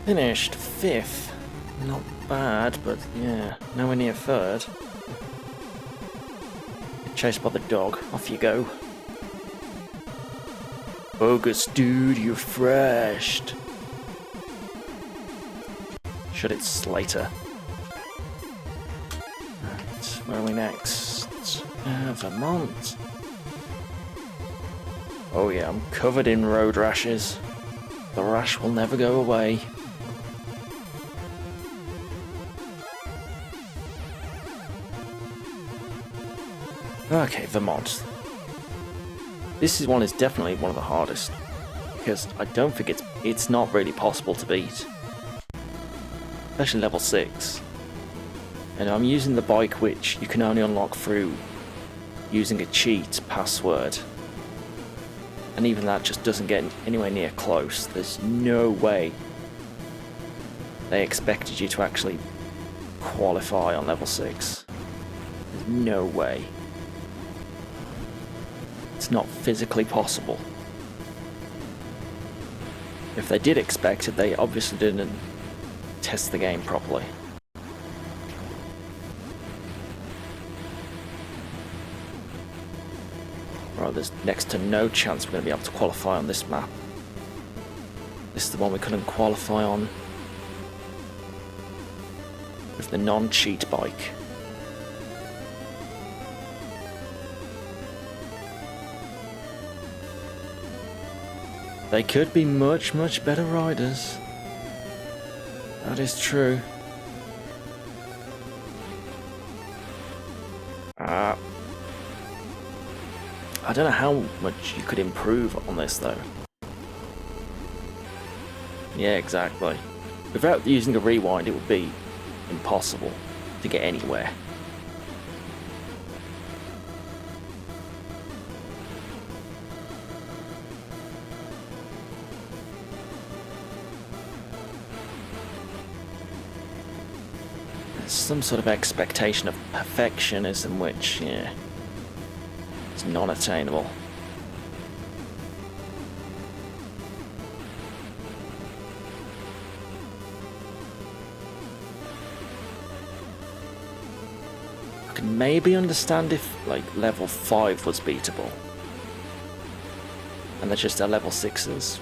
Finished 5th. Not bad, but yeah, nowhere near 3rd. Chased by the dog. Off you go. Bogus dude, you're freshed. Shut it, Slater. Right, where are we next? Vermont. Oh yeah, I'm covered in road rashes. The rash will never go away. Okay, Vermont. This one is definitely one of the hardest, because I don't think it's not really possible to beat. Especially level 6. And I'm using the bike which you can only unlock through using a cheat password. And even that just doesn't get anywhere near close. There's no way they expected you to actually qualify on level 6. There's no way. It's not physically possible. If they did expect it, they obviously didn't test the game properly. Right, there's next to no chance we're going to be able to qualify on this map. This is the one we couldn't qualify on with the non-cheat bike. They could be much, much better riders. That is true. I don't know how much you could improve on this though. Yeah, exactly. Without using a rewind, it would be impossible to get anywhere. There's some sort of expectation of perfectionism which, yeah, is non-attainable. I can maybe understand if, like, level 5 was beatable. And they're just a level 6's.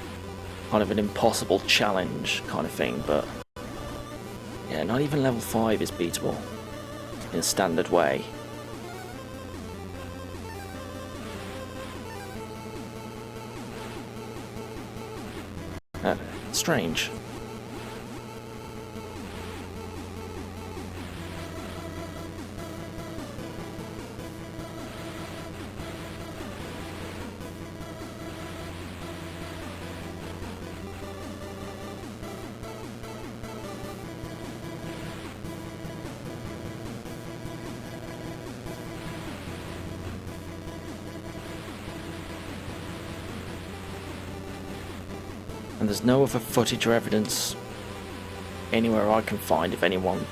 Kind of an impossible challenge kind of thing, but... yeah, not even level 5 is beatable in a standard way. Strange. And there's no other footage or evidence anywhere I can find of anyone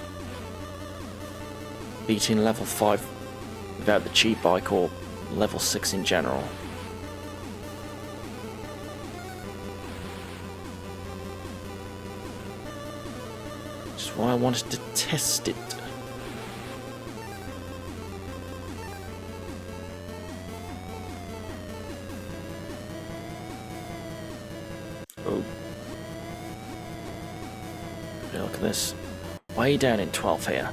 beating level 5 without the cheat bike or level 6 in general. Which is why I wanted to test it. Oh. Yeah, look at this. Way down in 12th here.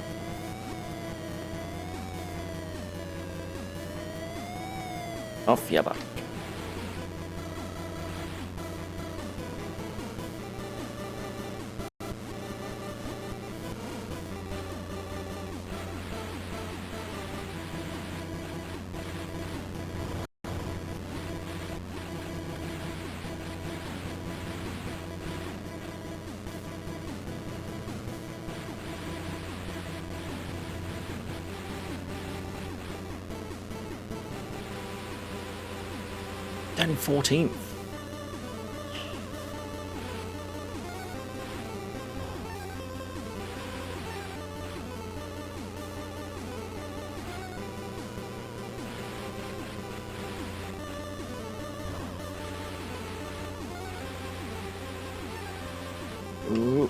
Off your back. Down in 14th. Ooh.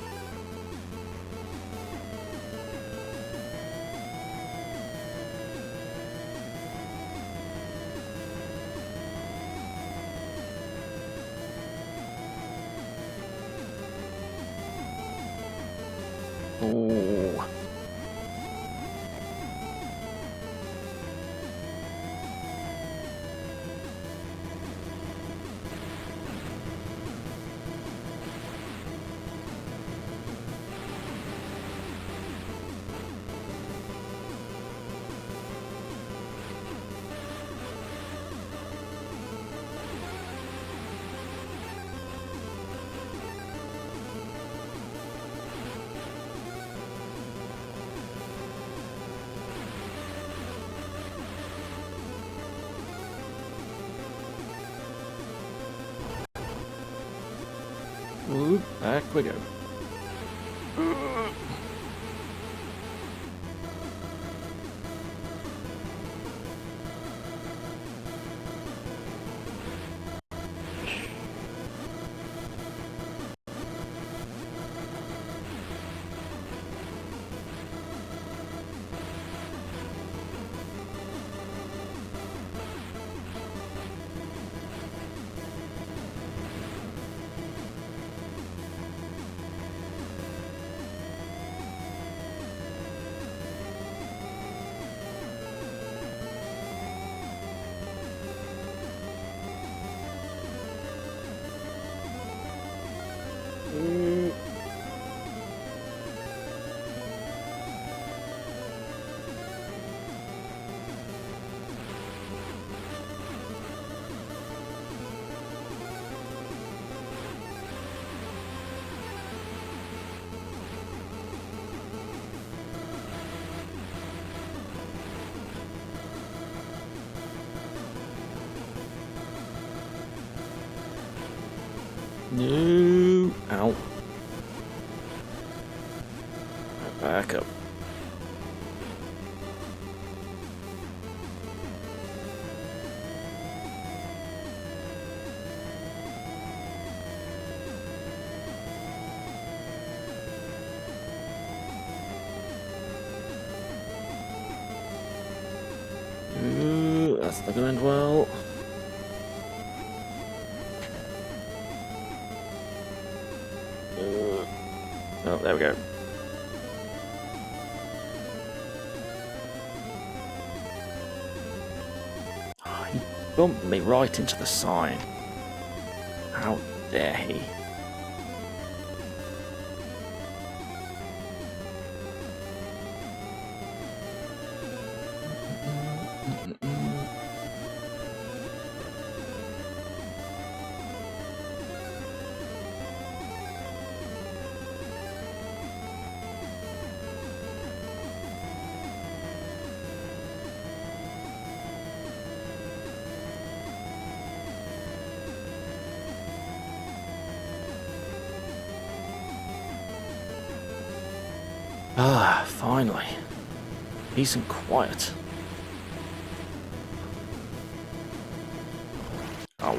Ooh. Ooh, back we go. No. Ow. Back up. Not gonna end well. Oh, there we go. Oh, he bumped me right into the sign. How dare he? Ah, finally. Peace and quiet. Oh.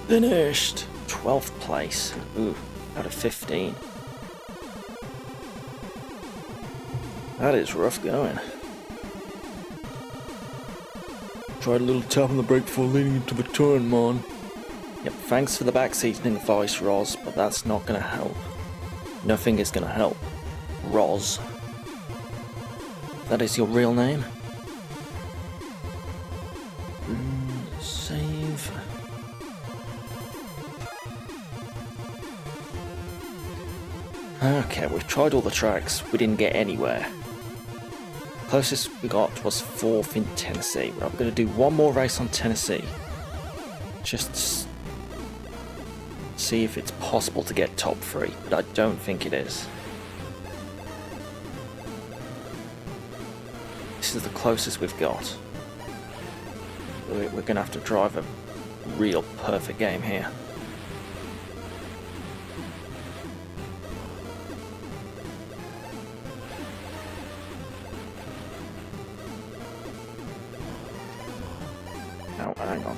Finished! 12th place. Ooh, out of 15. That is rough going. Tried a little tap on the brake before leaning into the turn, man. Yep, thanks for the backseating advice, Roz, but that's not gonna help. Nothing is gonna help. Roz. That is your real name? Save. Okay, we've tried all the tracks. We didn't get anywhere. Closest we got was 4th in Tennessee. Right, we're going to do one more race on Tennessee. Just see if it's possible to get top 3, but I don't think it is. This is the closest we've got. We're going to have to drive a real perfect game here. Oh, hang on.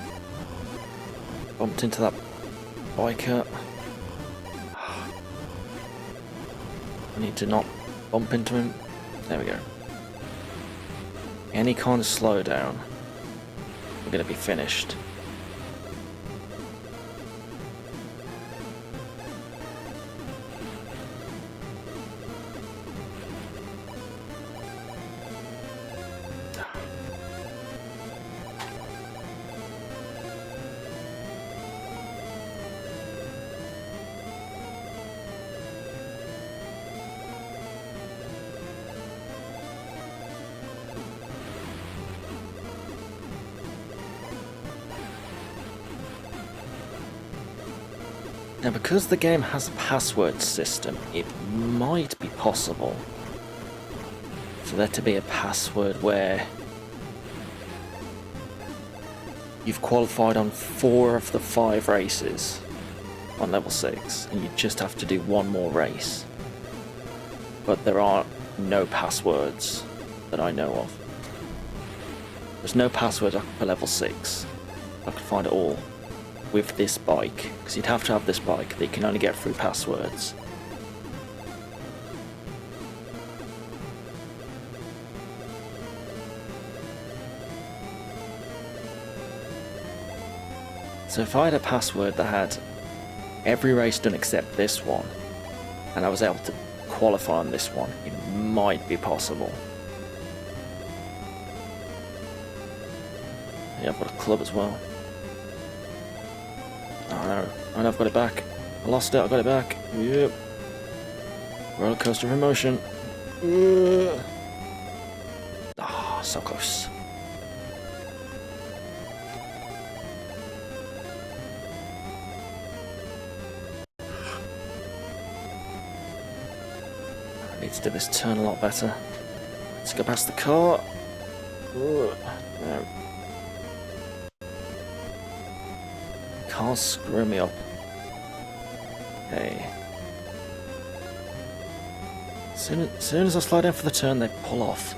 Bumped into that biker. I need to not bump into him. There we go. Any kind of slowdown, we're going to be finished. Now, because the game has a password system, it might be possible for there to be a password where you've qualified on 4 of the 5 races on level 6, and you just have to do one more race. But there are no passwords that I know of. There's no password for level 6. I could find it all with this bike, because you'd have to have this bike that you can only get through passwords. So if I had a password that had every race done except this one, and I was able to qualify on this one, it might be possible. Yeah, I've got a club as well. Oh no, and I've got it back. I lost it, I got it back. Yep. Roller coaster of emotion. Ah, so close. I need to do this turn a lot better. Let's go past the car. No. Can't screw me up. Okay. soon as I slow down for the turn, they pull off.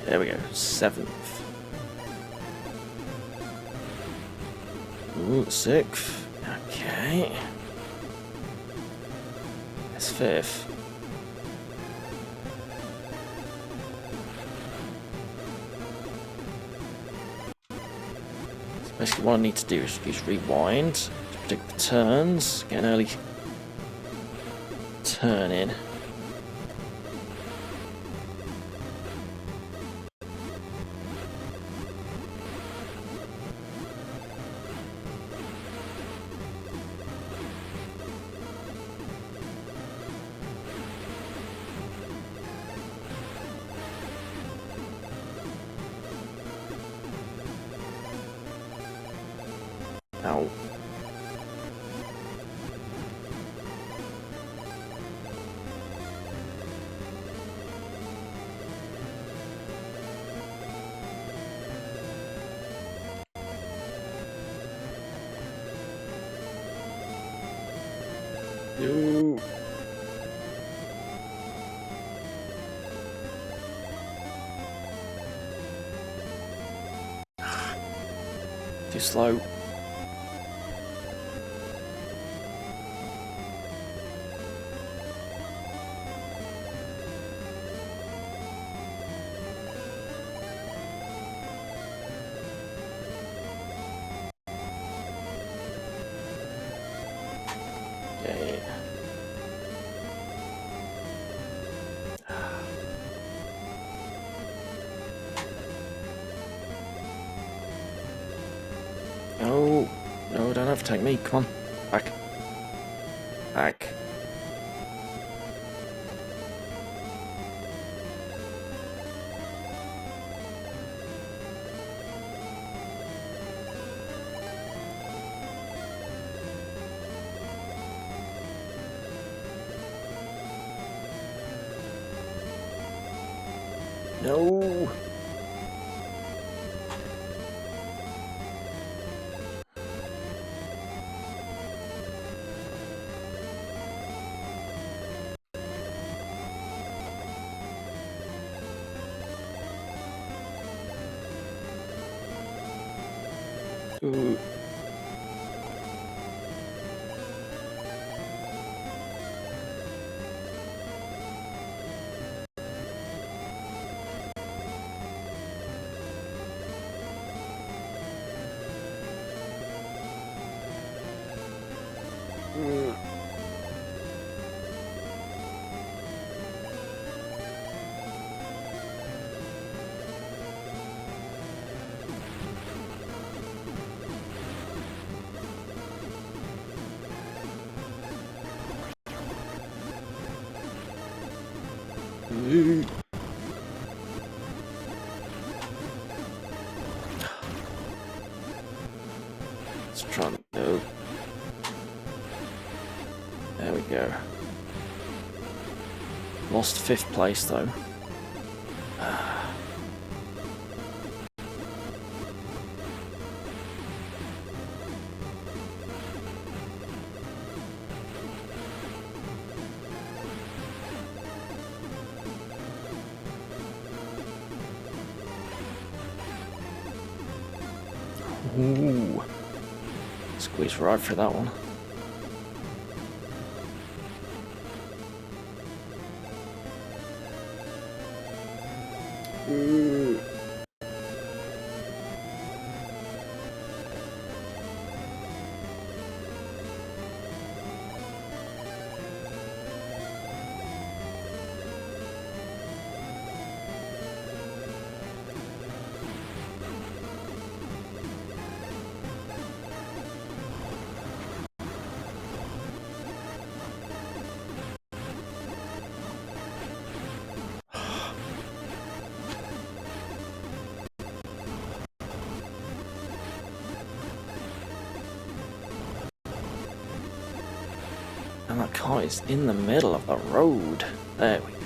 There we go, 7th. Ooh, 6th. Okay. That's 5th. So basically what I need to do is rewind to predict the turns, get an early turn in. Ow. Yo. Too slow. Okay. No, no, don't overtake me. Come on, back, back. No. Ooh. Ooh. Let's try and go. There we go. Lost 5th place though. Ooh. Squeeze right for that one. Ooh. And that car is in the middle of the road. There we go.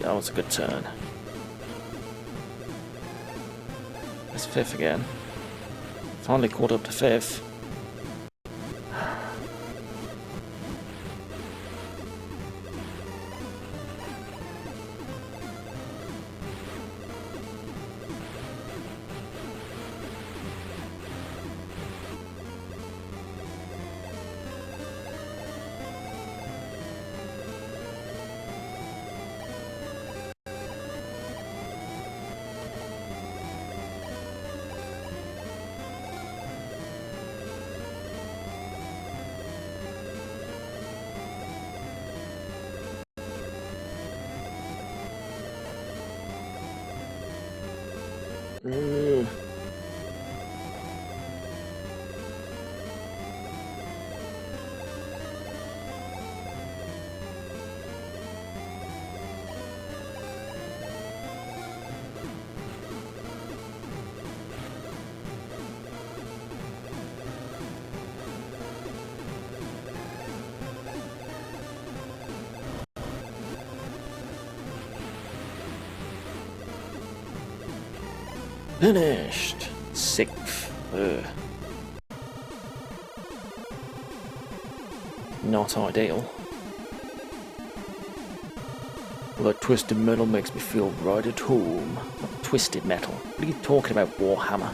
That was a good turn. It's fifth again. Finally caught up to fifth. Finished! Sixth. Ugh. Not ideal. Well, that twisted metal makes me feel right at home. What twisted metal? What are you talking about, Warhammer?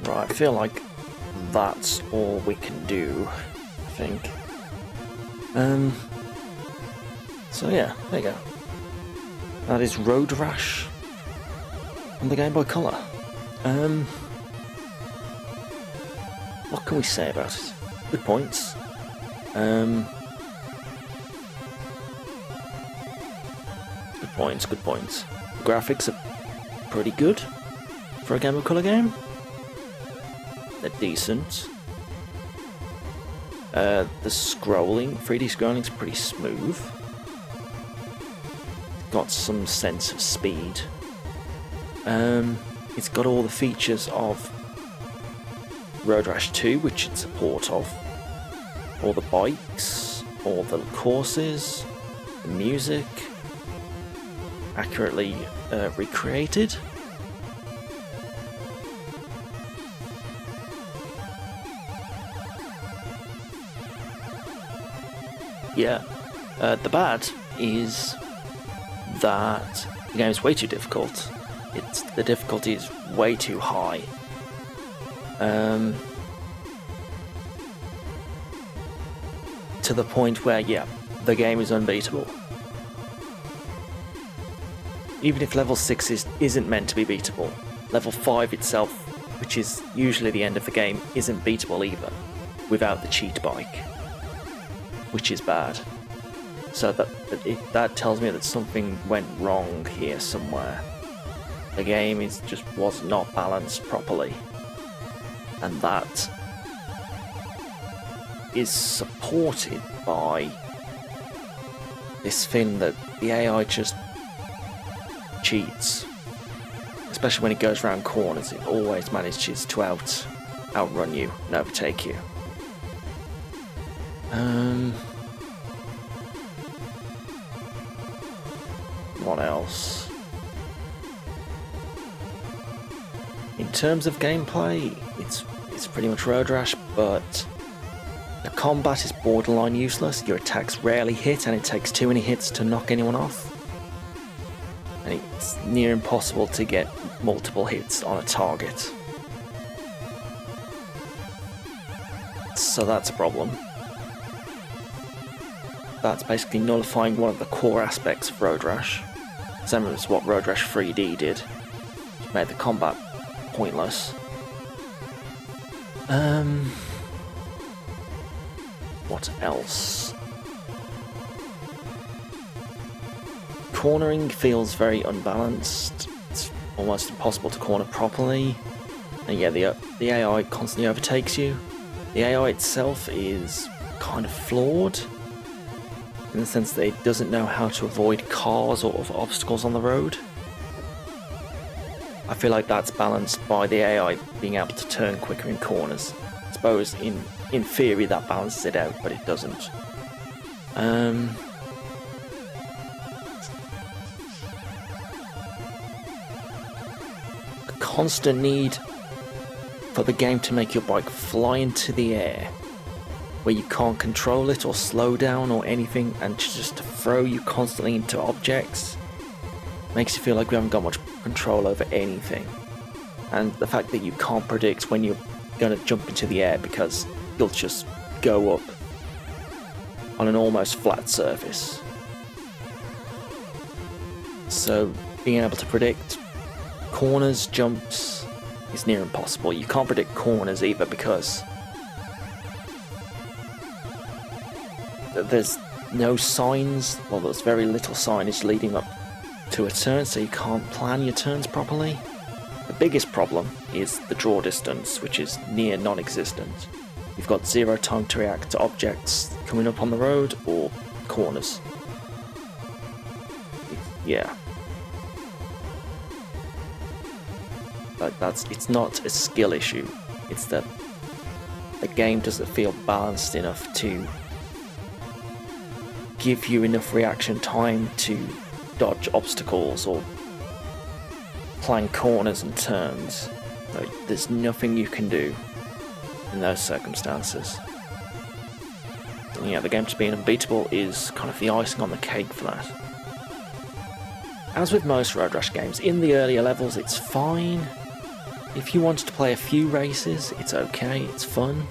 Right, I feel like that's all we can do, I think. So yeah, there you go. That is Road Rash on the Game Boy Color. What can we say about it? Good points. Good points, good points. The graphics are pretty good for a Game Boy Color game. They're decent. The scrolling, 3D scrolling's pretty smooth. Got some sense of speed. It's got all the features of Road Rash 2, which it's support of. All the bikes, all the courses, the music, accurately recreated. Yeah, the bad is that the game is way too difficult. The difficulty is way too high. To the point where, yeah, the game is unbeatable. Even if level 6 isn't meant to be beatable, level 5 itself, which is usually the end of the game, isn't beatable either, without the cheat bike, which is bad. So that tells me that something went wrong here somewhere. The game just was not balanced properly, and that is supported by this thing that the AI just cheats, especially when it goes around corners. It always manages to outrun you and overtake you. What else? In terms of gameplay, it's pretty much Road Rash, but the combat is borderline useless. Your attacks rarely hit, and it takes too many hits to knock anyone off. And it's near impossible to get multiple hits on a target. So that's a problem. That's basically nullifying one of the core aspects of Road Rash. Same as what Road Rash 3D did. It made the combat pointless. What else? Cornering feels very unbalanced. It's almost impossible to corner properly. And yeah, the AI constantly overtakes you. The AI itself is kind of flawed. in the sense that it doesn't know how to avoid cars or other obstacles on the road. I feel like that's balanced by the AI being able to turn quicker in corners. I suppose in theory that balances it out, but it doesn't. A constant need for the game to make your bike fly into the air, where you can't control it or slow down or anything, and just to throw you constantly into objects, makes you feel like you haven't got much control over anything. And the fact that you can't predict when you're going to jump into the air because you'll just go up on an almost flat surface. So being able to predict corners, jumps is near impossible. You can't predict corners either because there's no signs, well, there's very little signage leading up to a turn, so you can't plan your turns properly. The biggest problem is the draw distance, which is near non-existent. You've got 0 time to react to objects coming up on the road or corners. Yeah. But it's not a skill issue. It's that the game doesn't feel balanced enough to give you enough reaction time to dodge obstacles or plan corners and turns. Like, there's nothing you can do in those circumstances. And yeah, the game just being unbeatable is kind of the icing on the cake for that. As with most Road Rash games, in the earlier levels it's fine. If you wanted to play a few races, it's okay, it's fun.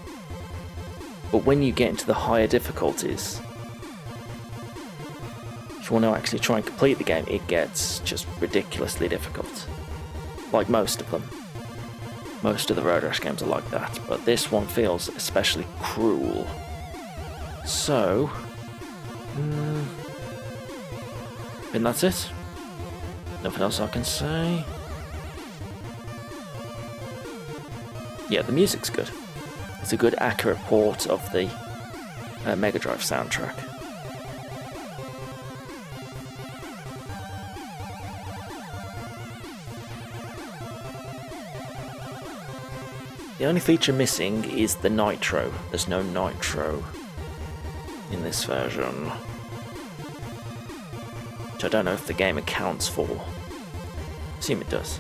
But when you get into the higher difficulties, if you want to actually try and complete the game, it gets just ridiculously difficult. Like most of them. Most of the Road Rash games are like that, but this one feels especially cruel. So, and that's it. Nothing else I can say. Yeah, the music's good. It's a good, accurate port of the Mega Drive soundtrack. The only feature missing is the nitro. There's no nitro in this version, which I don't know if the game accounts for. Assume it does.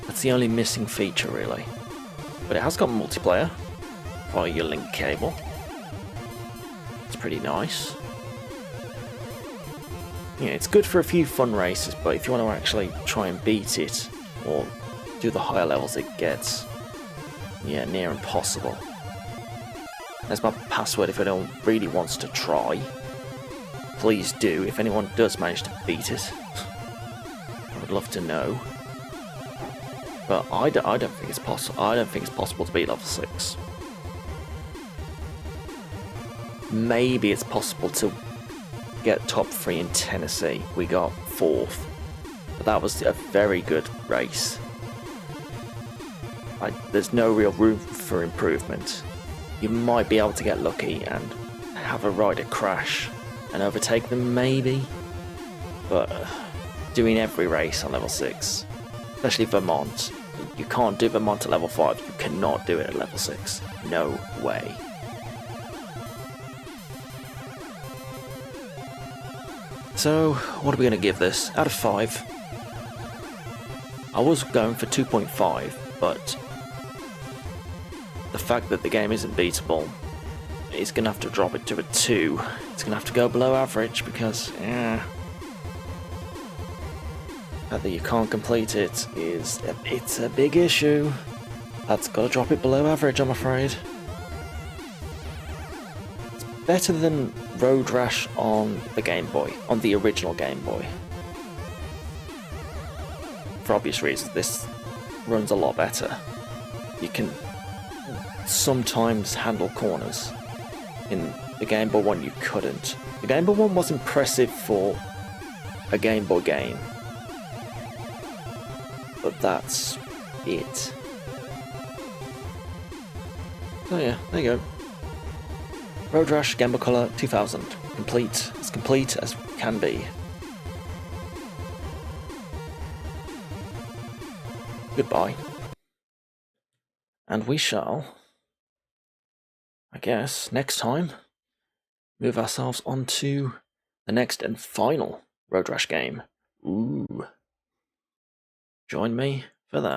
That's the only missing feature, really. But it has got multiplayer via your link cable. It's pretty nice. Yeah, it's good for a few fun races, but if you want to actually try and beat it, or do the higher levels it gets, yeah, near impossible. There's my password if anyone really wants to try. Please do, if anyone does manage to beat it. I would love to know. But I don't think it's possible. I don't think it's possible to beat level 6. Maybe it's possible to get top 3 in Tennessee. We got 4th. But that was a very good race. There's no real room for improvement. You might be able to get lucky and have a rider crash and overtake them, maybe. But doing every race on level 6, especially Vermont, you can't do Vermont at level 5, you cannot do it at level 6. No way. So, what are we going to give this? Out of 5. I was going for 2.5, but the fact that the game isn't beatable is going to have to drop it to a 2. It's going to have to go below average because, the fact that you can't complete it it's a big issue. That's got to drop it below average, I'm afraid. It's better than Road Rash on the Game Boy, on the original Game Boy. For obvious reasons, this runs a lot better. You can sometimes handle corners. In the Game Boy 1 you couldn't. The Game Boy 1 was impressive for a Game Boy game, but that's it. So yeah, there you go. Road Rash Game Boy Color 2000. Complete as can be. Goodbye. And we shall, I guess, next time, move ourselves on to the next and final Road Rash game. Ooh. Join me for that.